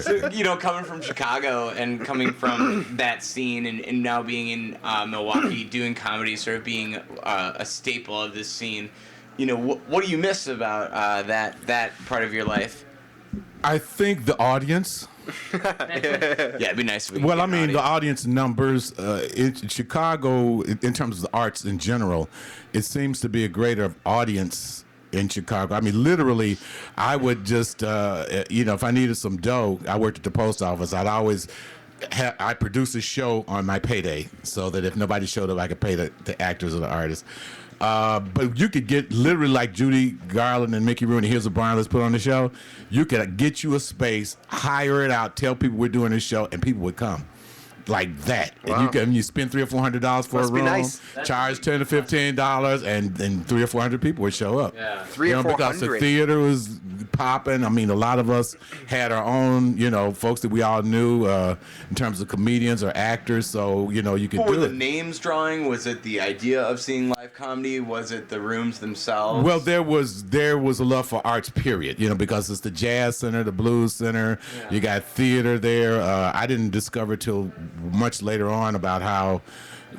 so, coming from Chicago and coming from that scene and now being in Milwaukee, doing comedy, sort of being a staple of this scene, what do you miss about that part of your life? I think the audience. Yeah, it'd be nice if we could Well, get I an mean, the audience. audience numbers in Chicago, in terms of the arts in general, it seems to be a greater audience in Chicago. I mean, literally, I would just, if I needed some dough, I worked at the post office. I'd always, I produce a show on my payday so that if nobody showed up, I could pay the actors or the artists. But you could get literally like Judy Garland and Mickey Rooney. Here's a Brian, let's put on the show. You could get you a space, hire it out, tell people we're doing this show, and people would come. Like that, Wow. and you spend $300 or $400 for Must a be room, nice. charge $10 to $15, and then 300 or 400 people would show up. Yeah. 300 or because the 400. theater was popping. I mean, a lot of us had our own, folks that we all knew in terms of comedians or actors. So you could What were do the it. names drawing? Was it the idea of seeing live comedy? Was it the rooms themselves? Well, there was a love for arts, period. Because it's the Jazz Center, the Blues Center. Yeah. You got theater there. I didn't discover till much later on about how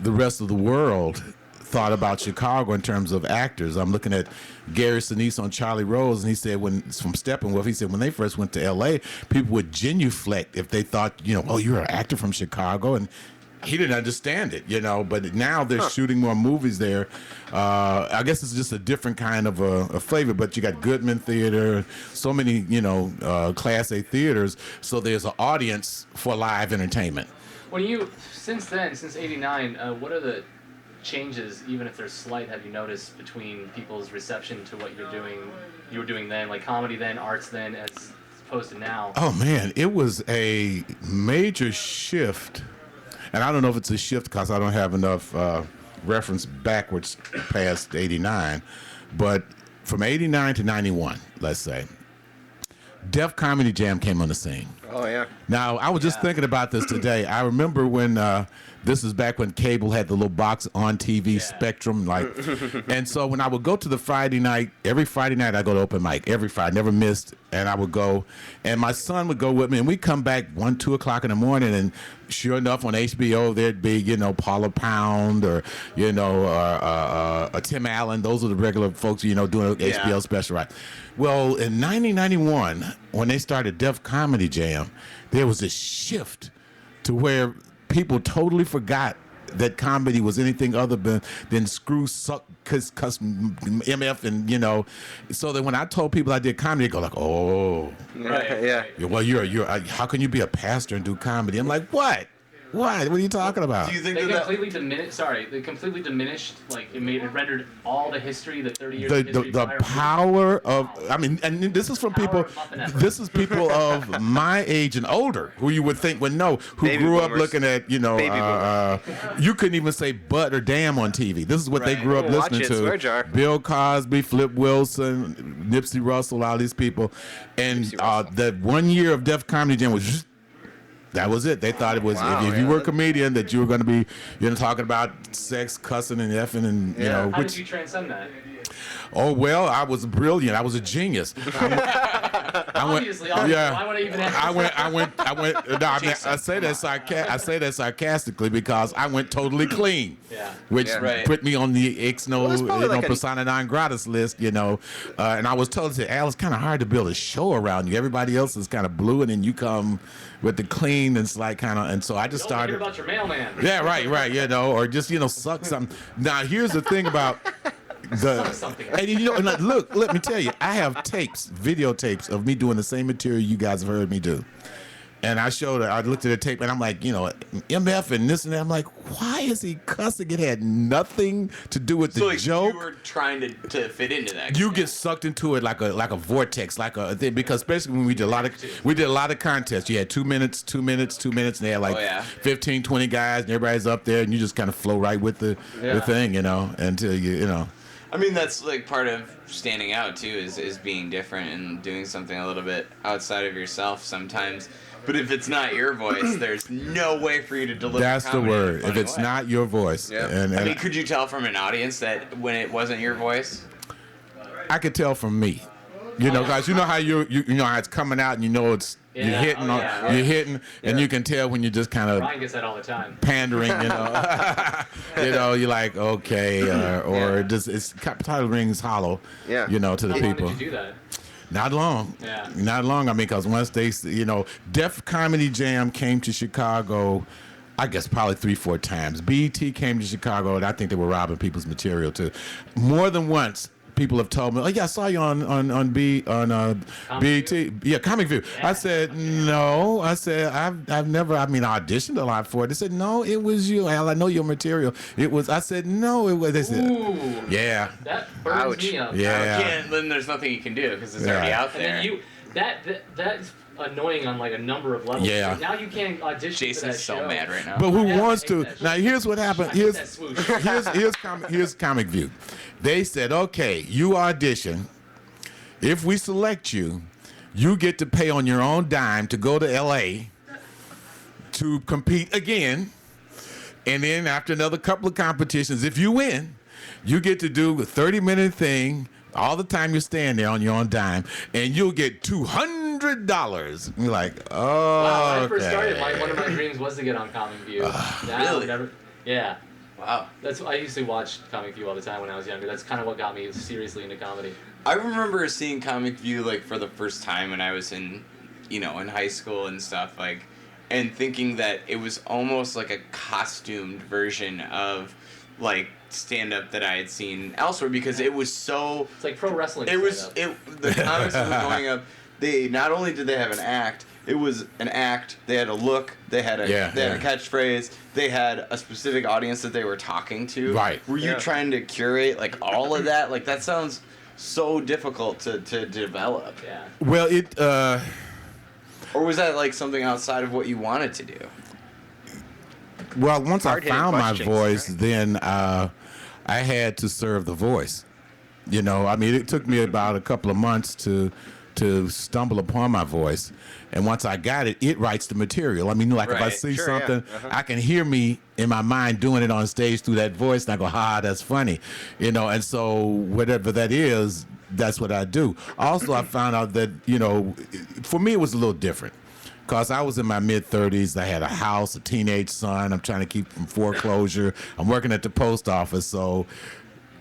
the rest of the world thought about Chicago in terms of actors. I'm looking at Gary Sinise on Charlie Rose, and he said from Steppenwolf, he said when they first went to L.A., people would genuflect if they thought, oh, you're an actor from Chicago, and he didn't understand it, but now they're shooting more movies there. I guess it's just a different kind of a flavor, but you got Goodman Theater, so many, Class A theaters, so there's an audience for live entertainment. Since '89, what are the changes, even if they're slight, have you noticed between people's reception to what you were doing then, like comedy then, arts then, as opposed to now? Oh man, it was a major shift, and I don't know if it's a shift because I don't have enough reference backwards past '89, but from '89 to '91, let's say, Def Comedy Jam came on the scene. Oh yeah. Now, I was just thinking about this today. I remember when this is back when cable had the little box on TV Spectrum, and so when I would go to the Friday night, every Friday night I go to open mic, every Friday, never missed, and I would go, and my son would go with me, and we'd come back 1, 2 o'clock in the morning, and sure enough, on HBO there'd be Paula Pound or Tim Allen. Those are the regular folks doing an HBO special, right? Well, in 1991, when they started Def Comedy Jam, there was a shift to where people totally forgot that comedy was anything other than screw, suck, cuss, MF, and so that when I told people I did comedy, they go like, oh, Right. Yeah. well, you're how can you be a pastor and do comedy? I'm like, what? What are you talking about? Do you think They that completely diminished. Sorry, they completely diminished. Like it rendered all the history, the 30 years the of history. the prior- power of and this is from Power people of Muffin Effort. this is people of my age and older who you would think would know, who Baby grew up boomers. looking at you couldn't even say but or damn on TV. This is what they Right. grew up Oh, watch listening it, to. swear jar. Bill Cosby, Flip Wilson, Nipsey Russell, all these people, and the 1 year of Def Comedy Jam was just, that was it. They thought it was Wow, if you were a comedian that you were going to be talking about sex, cussing, and effing, and Yeah. How which did you transcend that? oh well, I was brilliant. I was a genius. I Obviously, why would I even ask? I went. No, I say that sarcastically because I went totally clean. Yeah. Which Yeah. Right. put me on the that's probably like a- persona non gratis list, and I was told, Al, it's kind of hard to build a show around you. Everybody else is kind of blue, and then you come with the clean, and it's like kind of, and so I just Don't hear started. about your mailman. Yeah, right, or just suck something. Now here's the thing about something. and like, look, let me tell you, I have videotapes of me doing the same material you guys have heard me do. And I looked at the tape, and I'm like, MF and this and that. I'm like, why is he cussing? It had nothing to do with the so like joke. you were trying to fit into that? You get sucked into it like a vortex, like a thing. Because basically, when we did a lot of contests. You had 2 minutes, 2 minutes, 2 minutes, and they had like 15, 20 guys, and everybody's up there, and you just kind of flow right with the thing, until you. I mean, that's like part of standing out too, is being different and doing something a little bit outside of yourself sometimes. But if it's not your voice, there's no way for you to deliver. That's the comedy in a word. If funny it's way. not your voice, Yeah. and I mean, could you tell from an audience that when it wasn't your voice? I could tell from me, guys. You know how you know how it's coming out, and it's you're Yeah. hitting, Oh, yeah. you're hitting, and you can tell when you're just kind of Ryan gets that all the time. pandering, you're like okay, or just it's title rings hollow, Yeah. to the How long people. did you do that? Not long. Yeah. Not long. I mean, because once they, Def Comedy Jam came to Chicago, I guess probably 3-4 times. BET came to Chicago, and I think they were robbing people's material too. More than once, people have told me, "Oh yeah, I saw you on BET, yeah, Comic View." Yeah. I said, "No." I said, "I've never. I mean, I auditioned a lot for it." They said, "No, it was you, Al. I know your material." It was. I said, "No, it was." They said, Ooh. "Yeah, That burns Ouch. me up. yeah." Then there's nothing you can do because it's Yeah. already out And there. then that's annoying on like a number of levels. Yeah. Now you can't audition for Jason's that so show. mad right now. But who Yeah, I wants hate to? that shit. Now here's what happened. I hate that swoosh. Here's Comic View. They said, okay, you audition. If we select you, you get to pay on your own dime to go to LA to compete again. And then after another couple of competitions, if you win, you get to do a 30-minute thing all the time you're staying there on your own dime, and you'll get $200. You're like, oh, Wow, when I first okay. started, one of my dreams was to get on Comic View. Now, Really? Yeah. Wow. I used to watch Comic View all the time when I was younger. That's kind of what got me seriously into comedy. I remember seeing Comic View like for the first time when I was in high school and stuff and thinking that it was almost like a costumed version of like stand-up that I had seen elsewhere because it was so. It's like pro wrestling. It was stand-up. the comics that were going up. They not only did they have an act. It was an act. They had a look. They had a catchphrase. They had a specific audience that they were talking to. Right. Were you trying to curate like all of that? Like that sounds so difficult to develop. Yeah. Well, Or was that like something outside of what you wanted to do? Well, once I Hard-hitting found my questions, voice, right? then I had to serve the voice. I mean, it took me about a couple of months to to stumble upon my voice, and once I got it, it writes the material. I mean, like if I Right. see Sure, yeah. something, I can hear me in my mind doing it on stage through that voice, and I go, that's funny, you know. And so whatever that is, that's what I do. Also, I found out that, you know, for me it was a little different. Because I was in my mid-30s, I had a house, a teenage son. I'm trying to keep from foreclosure. I'm working at the post office, so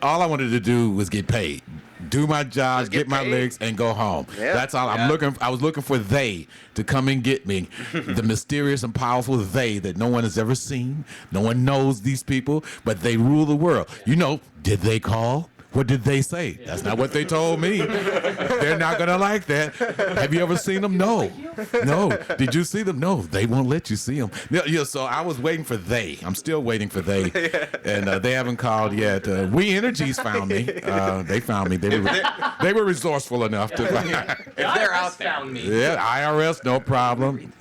all I wanted to do was get paid, do my job, Just get get my paid. legs, and go home. Yeah. That's all. I was looking for they to come and get me, the mysterious and powerful they that no one has ever seen. No one knows these people, but they rule the world. You know, did they call? What did they say? That's not what they told me. They're not gonna like that. Have you ever seen them? No. No. Did you see them? No. They won't let you see them. Yeah. So I was waiting for they. I'm still waiting for they, and they haven't called yet. We Energies found me. They found me. They were resourceful enough to. If they're out there. Found me. Yeah. IRS, no problem.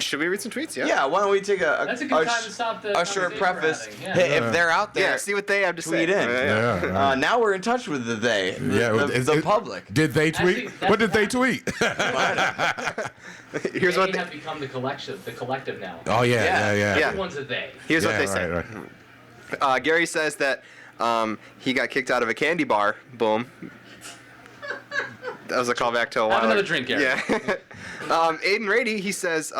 Should we read some tweets? Yeah, why don't we take That's a good time to stop the a short conversation preface? we're having, yeah. Hey, if they're out there, Yeah, see what they have to say. tweet in. Yeah. Yeah. Right. Now we're in touch with the they, the public. Did they tweet? Actually, What did they tweet? Here's they what they, have become the collective now. Oh yeah. Yeah. Everyone's a they. here's what Yeah, they say. right. Gary says that he got kicked out of a candy bar. Boom. That was a callback to a while. Have another ago. drink, Gary. Yeah. Aiden Rady, he says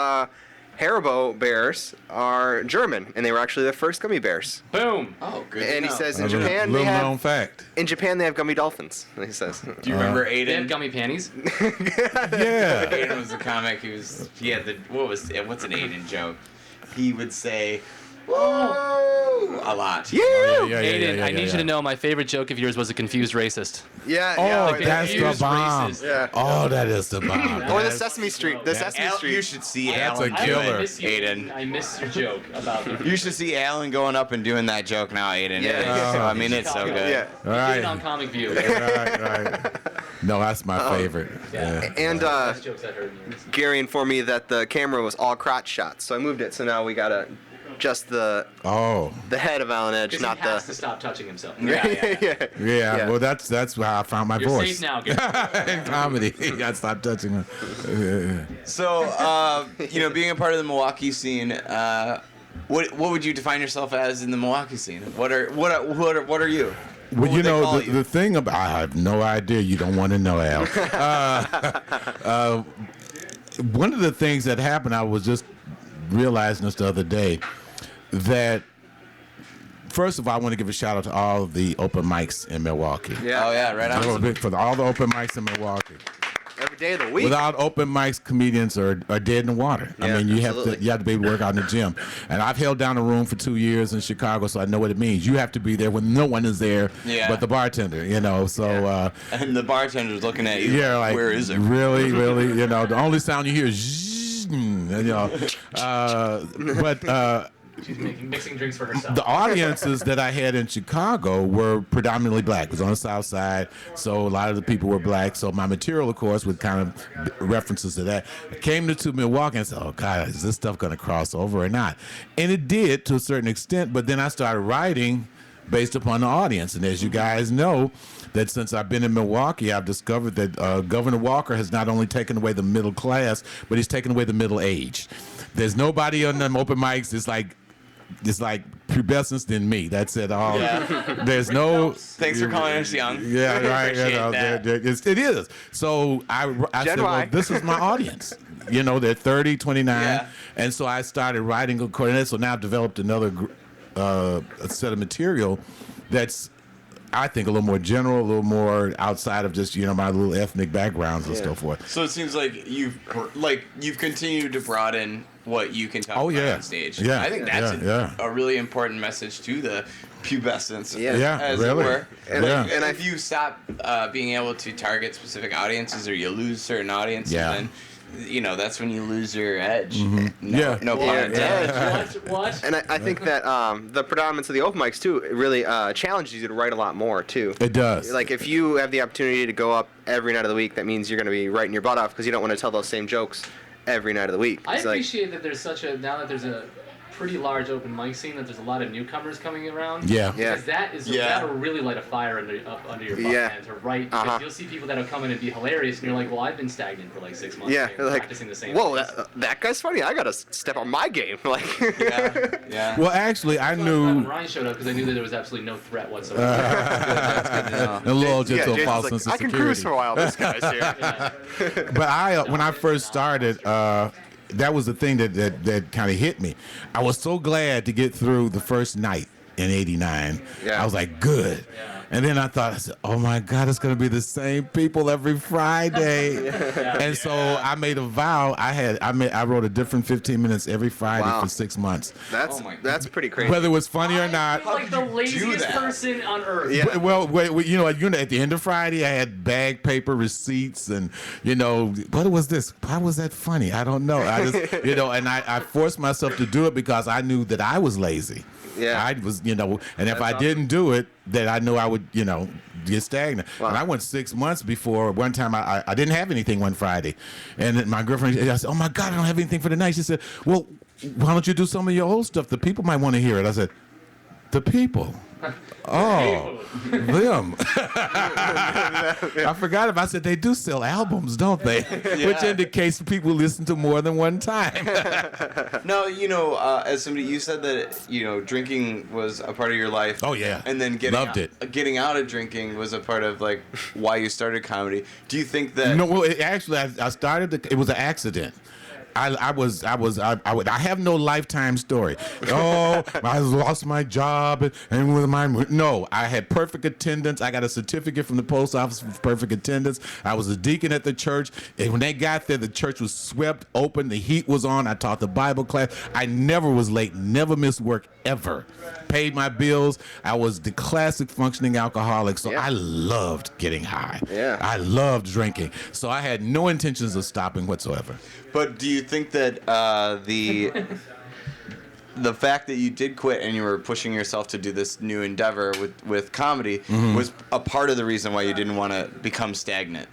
Haribo bears are German, and they were actually the first gummy bears. Boom. Oh, good. And he says in Another Japan they little known have fact. gummy dolphins. He says. Do you remember They have Aiden? gummy panties. Yeah. Aiden was the comic. He had the what's an Aiden joke? He would say, "Whoa," a lot. Yeah. Aiden, I need you to know my favorite joke of yours was a confused racist. Yeah. Oh, yeah. that's the Confused bomb. racist. Yeah. Oh, that is the bomb. Or the That's- Sesame Street. The Sesame Al, Street. you should see That's Alan a killer. do it, Aiden. I missed your joke about the. You should see Alan going up and doing that joke now, Aiden. Yeah. I mean, it's so good. Yeah. All Get it on right. Comic View. Right. No, that's my favorite. Yeah. And Best jokes I've heard in years. Gary informed me that the camera was all crotch shots, so I moved it. So now we gotta just the Oh. head of Alan Edge, Because not he has the. to stop touching himself. Yeah. Yeah. Yeah. Well, that's how I found my You're voice. safe now. Gary. In comedy, I stopped touching him. So, being a part of the Milwaukee scene, what would you define yourself as in the Milwaukee scene? What are you? Well, What you would they know, call the thing about I have no idea. You don't want to know, Al. One of the things that happened, I was just realizing this the other day, that first of all, I want to give a shout out to all of the open mics in Milwaukee. Yeah. Oh yeah, right on. For all the open mics in Milwaukee. Every day of the week. Without open mics, comedians are dead in the water. I Yeah, mean, you have absolutely. to be able to work out in the gym. And I've held down a room for 2 years in Chicago, so I know what it means. You have to be there when no one is there Yeah. but the bartender, you know. So And the bartender's looking at you. yeah, like where is it? really, you know, the only sound you hear is zzzz, you know. But She's mixing drinks for herself. the audiences that I had in Chicago were predominantly black. It was on the South Side, so a lot of the people were black. So my material, of course, with kind of references to that. I came to Milwaukee and said, "Oh God, is this stuff going to cross over or not?" And it did to a certain extent. But then I started writing based upon the audience, and as you guys know, that since I've been in Milwaukee, I've discovered that Governor Walker has not only taken away the middle class, but he's taken away the middle age. There's nobody on them open mics. It's like pubescence than me. That's it. All. Yeah. There's no. Thanks for calling us young. Yeah, right. You Appreciate know, that. it is. So I Gen said, Y. well, this is my audience. You know, they're 30, 29. Yeah. And so I started writing according to that. So now I've developed another a set of material that's, I think, a little more general, a little more outside of just, my little ethnic backgrounds and so forth. So it seems like you've continued to broaden what you can talk Oh, about yeah. on stage. Yeah. I think that's Yeah. a really important message to the pubescence. Yeah. Yeah, as really. it were. And- Yeah. and I- if you stop being able to target specific audiences, or you lose certain audiences, Yeah. then that's when you lose your edge. No, Mm-hmm. Yeah. no pun Yeah. intended. What? And I think that the predominance of the open mics too, it really challenges you to write a lot more too. It does. Like if you have the opportunity to go up every night of the week, that means you're going to be writing your butt off because you don't want to tell those same jokes every night of the week. I It's like, appreciate that there's now that there's a pretty large open mic scene that there's a lot of newcomers coming around. Yeah. Yeah. Because that'll really light a fire up under your butt, Yeah. man, to write. Because you'll see people that'll come in and be hilarious, and you're like, well, I've been stagnant for like 6 months. Yeah, here, like, practicing the same whoa, things." that guy's funny. I gotta step on my game. Like, Yeah. Well, actually, I When knew Ryan showed up because I knew that there was absolutely no threat whatsoever. a little just to a Jason's false like, sense of I can security. cruise for a while. This guy's here. Yeah. But when I first started, that was the thing that kind of hit me. I was so glad to get through the first night in '89. Yeah. I was like, good. And then I said, oh my God, it's gonna be the same people every Friday. And so I made a vow. I wrote a different 15 minutes every Friday Wow. for 6 months. Oh my That's pretty crazy. Whether it was funny or not. I'm like the laziest that? person on earth. Yeah. Well, at the end of Friday, I had bag paper receipts, and what was this? Why was that funny? I don't know. I just, and I forced myself to do it because I knew that I was lazy. Yeah. I was, and if I didn't do it, then I knew I would, get stagnant. Wow. And I went 6 months before. One time I didn't have anything one Friday, and then my girlfriend, I said, oh my God, I don't have anything for the night. She said, well, why don't you do some of your old stuff? The people might want to hear it. I said, the people. Oh, them. I forgot about. I said they do sell albums, don't they? Which indicates people listen to more than one time. No, as somebody, you said that drinking was a part of your life. Oh yeah. And then getting out of drinking was a part of like why you started comedy. Do you think that? No, well, I started. It was an accident. I have no lifetime story. Oh, I lost my job and with my no, I had perfect attendance. I got a certificate from the post office for perfect attendance. I was a deacon at the church, and when they got there, the church was swept open. The heat was on. I taught the Bible class. I never was late. Never missed work ever. Paid my bills. I was the classic functioning alcoholic, so I loved getting high. Yeah. I loved drinking, so I had no intentions of stopping whatsoever. But do you think that the fact that you did quit and you were pushing yourself to do this new endeavor with comedy was a part of the reason why you didn't want to become stagnant?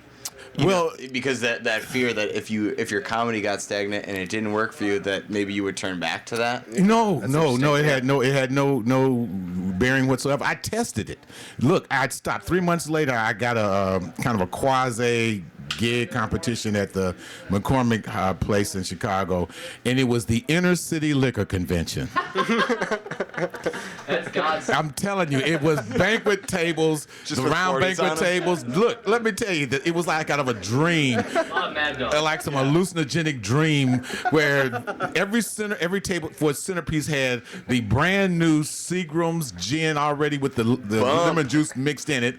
Because that fear that if your comedy got stagnant and it didn't work for you, that maybe you would turn back to that. No. It had no bearing whatsoever. I tested it. Look, I'd stopped. 3 months later, I got a kind of a quasi gig competition at the McCormick place in Chicago, and it was the Inner City Liquor Convention. That's God's. I'm telling you, it was banquet tables, Just the with round 40s banquet on 'em? tables. Look, let me tell you that it was like out of a dream. Mad Dog. Like some hallucinogenic dream where every table for its centerpiece had the brand new Seagram's gin already with the lemon juice mixed in it,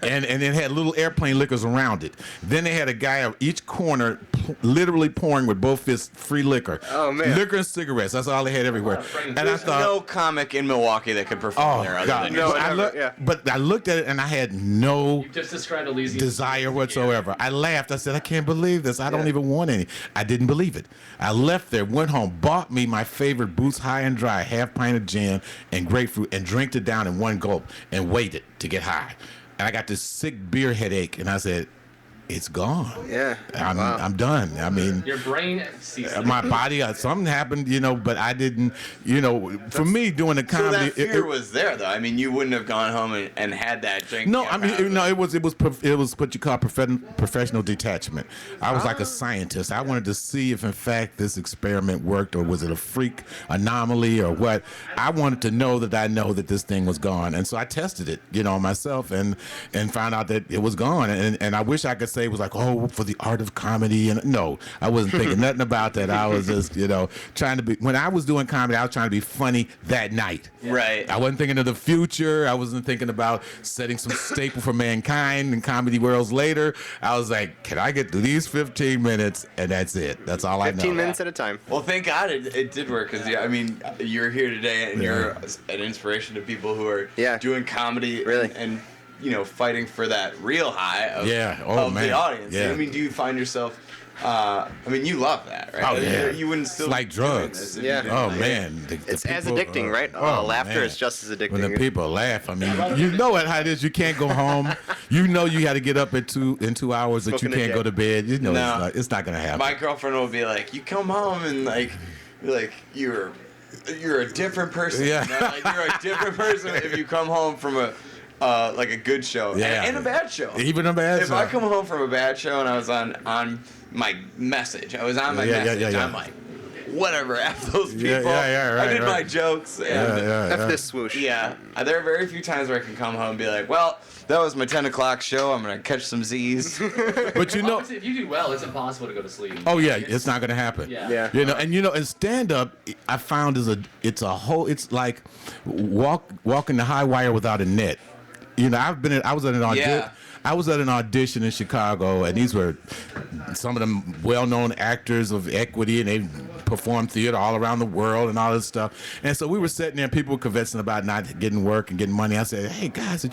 and it had little airplane liquors around it. Then they had a guy at each corner literally pouring with both fists free liquor. Oh, man. Liquor and cigarettes. That's all they had everywhere. And I There's thought, no comic in Milwaukee that could perform oh there other God, than No, yourself. but I looked at it and I had no You just described a lazy desire whatsoever. I laughed. I said, I can't believe this. I don't even want any. I didn't believe it. I left there, went home, bought me my favorite Boots High and Dry, half pint of gin and grapefruit, and drank it down in one gulp and waited to get high. And I got this sick beer headache, and I said, it's gone. Yeah. I'm done. I mean, Your brain ceased. my body, something happened, but I didn't, for me doing the So comedy. that fear was there, though. I mean, you wouldn't have gone home and had that drink. No, I mean, it was what you call professional detachment. I was like a scientist. I wanted to see if, in fact, this experiment worked, or was it a freak anomaly, or what. I wanted to know that this thing was gone, and so I tested it, on myself, and found out that it was gone. And I wish I could say it was like, oh, for the art of comedy, and no, I wasn't thinking nothing about that. I was just, trying to be. When I was doing comedy, I was trying to be funny that night. Right. I wasn't thinking of the future. I wasn't thinking about setting some staple for mankind and comedy worlds later. I was like, can I get to these 15 minutes? And that's it. That's all I know. 15 minutes at a time. Well, thank God it did work, because you're here today and you're an inspiration to people who are doing comedy Really? and fighting for that real high of, man. the audience. Yeah. I mean, do you find yourself? You love that, right? Oh, yeah. You wouldn't still It's like be doing drugs. this if you Yeah. didn't Oh like it. man, It's as addicting, right? Laughter is just as addicting. When the people laugh, I mean, you know how it is. You can't go home. You know you got to get up in 2 hours that you Smoking a can't go jet. to bed. You know No. it's not gonna happen. My girlfriend will be like, "You come home and like you're you're a different person. Yeah. Man. Like, you're a different person if you come home from a like a good show and a bad show. Even a bad If show. I come home from a bad show and I was on my message, I was on my message. yeah. I'm like, whatever. F those people. Right, I did my right. jokes. And F this swoosh. Yeah, there are very few times where I can come home and be like, well, that was my 10 o'clock show. I'm gonna catch some Z's. But you know, Obviously, if you do well, it's impossible to go to sleep. oh yeah, it's not gonna happen. Yeah. You know, and in stand up, I found it's like walking the high wire without a net. You know, I was at an audition. Yeah. I was at an audition in Chicago, and these were some of them well-known actors of equity, and they performed theater all around the world and all this stuff. And so we were sitting there, and people were convincing about not getting work and getting money. I said, "Hey guys,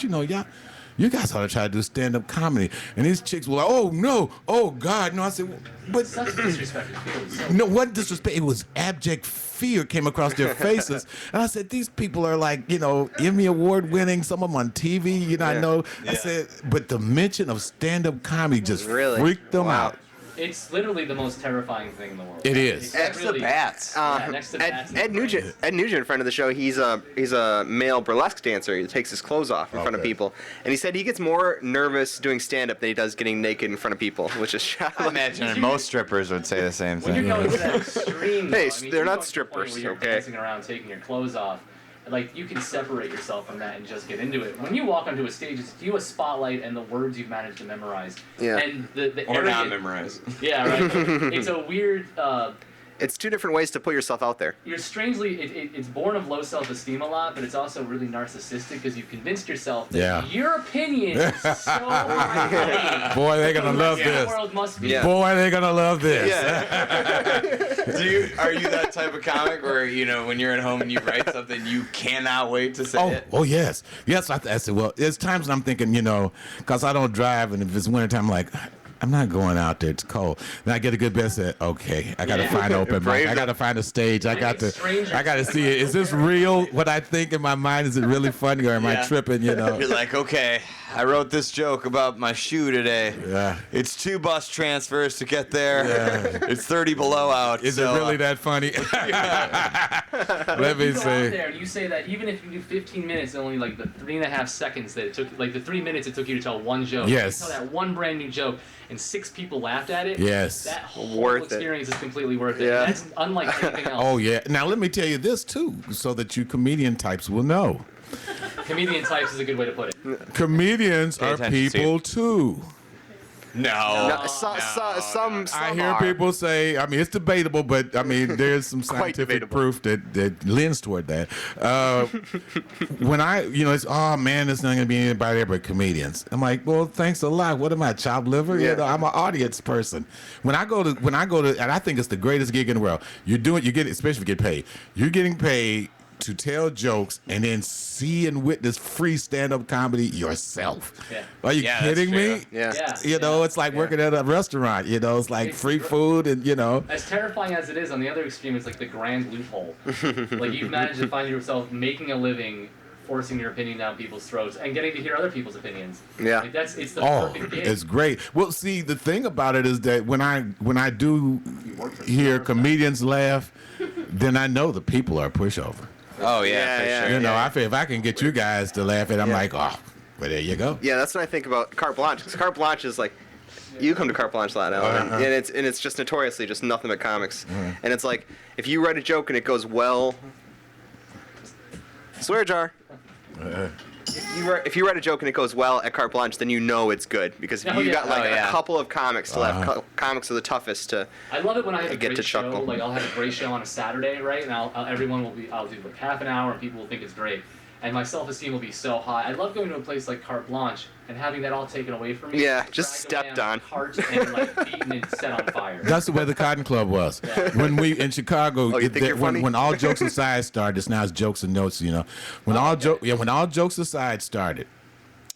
you guys ought to try to do stand-up comedy." And these chicks were like, "Oh no, oh God, no." I said, "But Such disrespect. It feels so no, what disrespect? It was abject fear came across their faces." And I said, "These people are like, Emmy Award winning, some of them on TV, I know." I said, but the mention of stand-up comedy just Really? freaked them Wow. out. It's literally the most terrifying thing in the world. It is. It's Next to really- bats. Yeah, next to bats. Ed Nugent, friend of the show, he's a male burlesque dancer. He takes his clothes off in front of Okay. people, and he said he gets more nervous doing stand-up than he does getting naked in front of people, which is I imagine most strippers would say the same When you're thing. going to that extreme, though, Hey, I mean, they're you not go to the point strippers, where you're okay? dancing around, taking your clothes off. Like, you can separate yourself from that and just get into it. When you walk onto a stage, it's you, a spotlight, and the words you've managed to memorize. Yeah. And the Or not arrogant- memorize. Yeah, right. It's a weird. It's two different ways to put yourself out there. You're strangely. It's born of low self-esteem a lot, but it's also really narcissistic because you've convinced yourself that Yeah. your opinion is so right. Boy, they're gonna love The this. world must be. Yeah. Boy, they're gonna love this. Are you that type of comic where when you're at home and you write something you cannot wait to say it? Oh yes. I said, well, there's times when I'm thinking, because I don't drive, and if it's wintertime, I'm like, I'm not going out there. It's cold. Then I get a good best at, okay, I got to Yeah. find an open mic. Brave I got to find a stage. I got Strangers. to see it. Is this real? What I think in my mind, is it really funny, or am I Yeah. tripping, You're like, okay, I wrote this joke about my shoe today. Yeah. It's 2 bus transfers to get there. Yeah. It's 30 below out. Is so, it really that funny? Let me You go out see. there and you say that even if you do 15 minutes, only like the 3.5 seconds that it took, like the 3 minutes it took you to tell one joke. Yes. You tell that one brand new joke, and 6 people laughed at it. Yes. That whole Worth it. experience is completely worth it. Yeah. That's unlike anything else. Oh yeah. Now let me tell you this too, so that you comedian types will know. Comedian types is a good way to put it. Comedians Pay are attention, people too. No. No, some I hear are. people say, it's debatable, but there's some Quite scientific debatable. proof that lends toward that. When it's, oh man, there's not going to be anybody there but comedians. I'm like, well, thanks a lot. What am I, chopped liver? Yeah. I'm an audience person. When I go to, and I think it's the greatest gig in the world. You get, especially if you get paid. You're getting paid to tell jokes and then see and witness free stand-up comedy yourself. Yeah. Are you Yeah, that's kidding true. me? Yeah. Yeah. It's like working at a restaurant. It's like It's free gr- food and As terrifying as it is, on the other extreme, it's like the grand loophole. Like you've managed to find yourself making a living, forcing your opinion down people's throats, and getting to hear other people's opinions. Yeah. Like it's the Oh, perfect gig. it's great. Well, see, the thing about it is that when I do hear comedians laugh, then I know the people are a pushover. Oh, yeah, Yeah, for yeah. sure. I feel if I can get you guys to laugh, and I'm like, oh, well, there you go. Yeah, that's what I think about Carte Blanche. Because Carte Blanche is like, you come to Carte Blanche a lot, Alan, Uh-huh. and it's just notoriously just nothing but comics. And it's like, if you write a joke and it goes well, swear jar. If you write a joke and it goes well at Carte Blanche, then you know it's good because Oh, you yeah. got like Oh, yeah. a couple of comics to laugh. Comics are the toughest to. I love it when I have a get great to show. chuckle. Like I'll have a great show on a Saturday, right? And I'll do like half an hour, and people will think it's great. And my self-esteem will be so high. I love going to a place like Carte Blanche and having that all taken away from me. Yeah, just dragged away stepped on. Cart and like beaten and set on fire. That's the way the Cotton Club was. When we in Chicago, Oh, you think you're funny? when all jokes aside started, it's now it's jokes and notes. When all jokes aside started,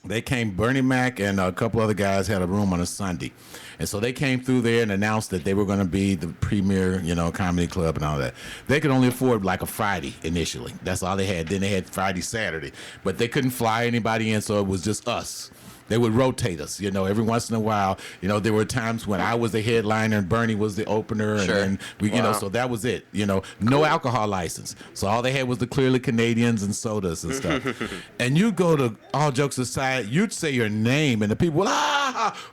they came. Bernie Mac and a couple other guys had a room on a Sunday, and so they came through there and announced that they were going to be the premier, comedy club and all that. They could only afford like a Friday initially. That's all they had. Then they had Friday, Saturday, but they couldn't fly anybody in, so it was just us. they would rotate us. Every once in a while. There were times when I was the headliner and Bernie was the opener, Sure. and we, so that was it. No alcohol license. So all they had was the Clearly Canadians and sodas and stuff. And you go to, all jokes aside, you'd say your name, and the people would,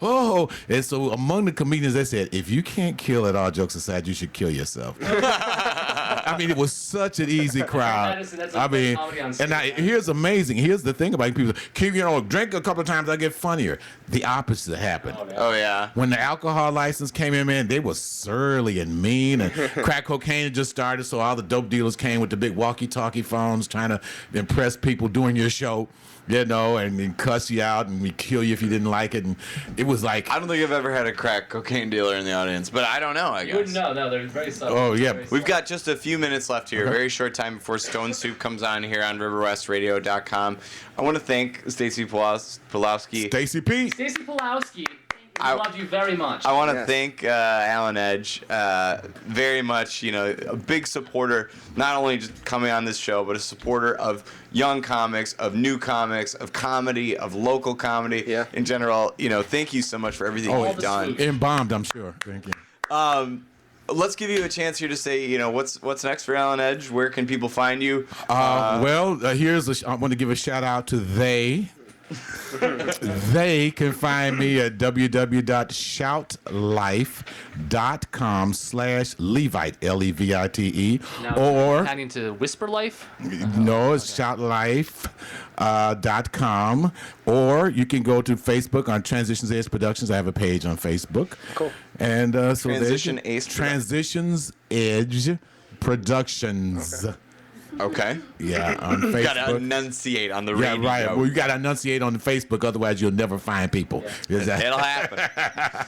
oh. And so among the comedians, they said, if you can't kill it, all jokes aside, you should kill yourself. I mean, it was such an easy crowd. That's I mean, comedy on stage. here's amazing. Here's the thing about people. Drink a couple of times, I get funnier. The opposite happened. Oh yeah. When the alcohol license came in, man, they were surly and mean, and crack cocaine had just started, so all the dope dealers came with the big walkie-talkie phones trying to impress people during your show, and cuss you out and kill you if you didn't like it. And it was like, I don't think I've ever had a crack cocaine dealer in the audience, but I don't know. I You guess. wouldn't know. No, they're very subtle. Oh, yeah. Very We've subtle. got just a few minutes left here, a very short time before Stone Soup comes on here on riverwestradio.com. I want to thank Stacy Pulowski. Stacy P. Stacey Pulowski, we I- love you very much. I want to Yes. thank Alan Edge very much. A big supporter, not only just coming on this show, but a supporter of young comics, of new comics, of comedy, of local comedy Yeah. in general. Thank you so much for everything Oh, you've the done. swoop. Embalmed, I'm sure. Thank you. Let's give you a chance here to say, what's next for Alan Edge? Where can people find you? I want to give a shout out to they. They can find me at www.shoutlife.com/Levite, Levite, Now, or adding to Whisper Life. no, it's shoutlife.com, or you can go to Facebook on Transitions Edge Productions. I have a page on Facebook. Cool. Transition And there's Ace Transitions Edge Productions. Okay. Yeah, on You gotta Facebook. enunciate on the Yeah, radio. right. Well, you got to enunciate on the Facebook, otherwise you'll never find people. Is that- It'll happen.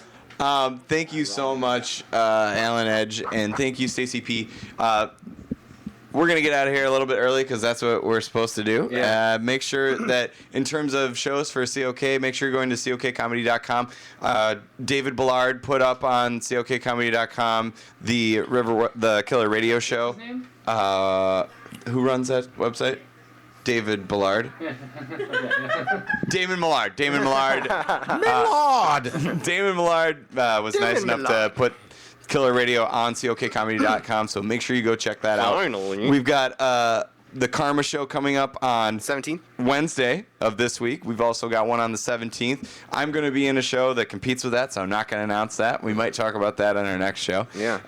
Thank you so much, Alan Edge, and thank you, Stacy P. We're going to get out of here a little bit early because that's what we're supposed to do. Yeah. Make sure that in terms of shows for COK, make sure you're going to COKcomedy.com. David Ballard put up on COKcomedy.com the Killer Radio Show. His name? Who runs that website? David Ballard. Damon Millard. Damon Millard. Lord. Damon Millard was nice enough to put Killer Radio on COKcomedy.com, so make sure you go check that out. Finally. We've got the Karma Show coming up on 17th. Wednesday of this week. We've also got one on the 17th. I'm going to be in a show that competes with that, so I'm not going to announce that. We might talk about that on our next show. Yeah.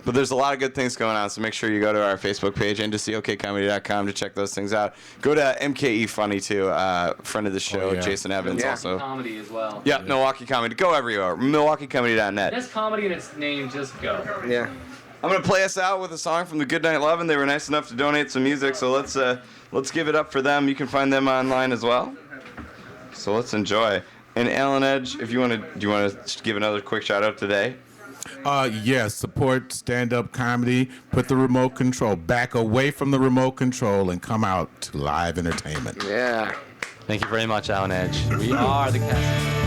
But there's a lot of good things going on, so make sure you go to our Facebook page and to COKcomedy.com to check those things out. Go to MKE Funny too, friend of the show, yeah. Jason Evans Yeah. also. Comedy as well. Yeah, Milwaukee Comedy. Go everywhere. MilwaukeeComedy.net. That's comedy in its name. Just go. Yeah. I'm gonna play us out with a song from the Goodnight Lovin'. They were nice enough to donate some music, so let's give it up for them. You can find them online as well. So let's enjoy. And Alan Edge, do you want to give another quick shout out today? Yes, support stand-up comedy. Put the remote control back away from the remote control and come out to live entertainment. Yeah. Thank you very much, Alan Edge. We are the cast.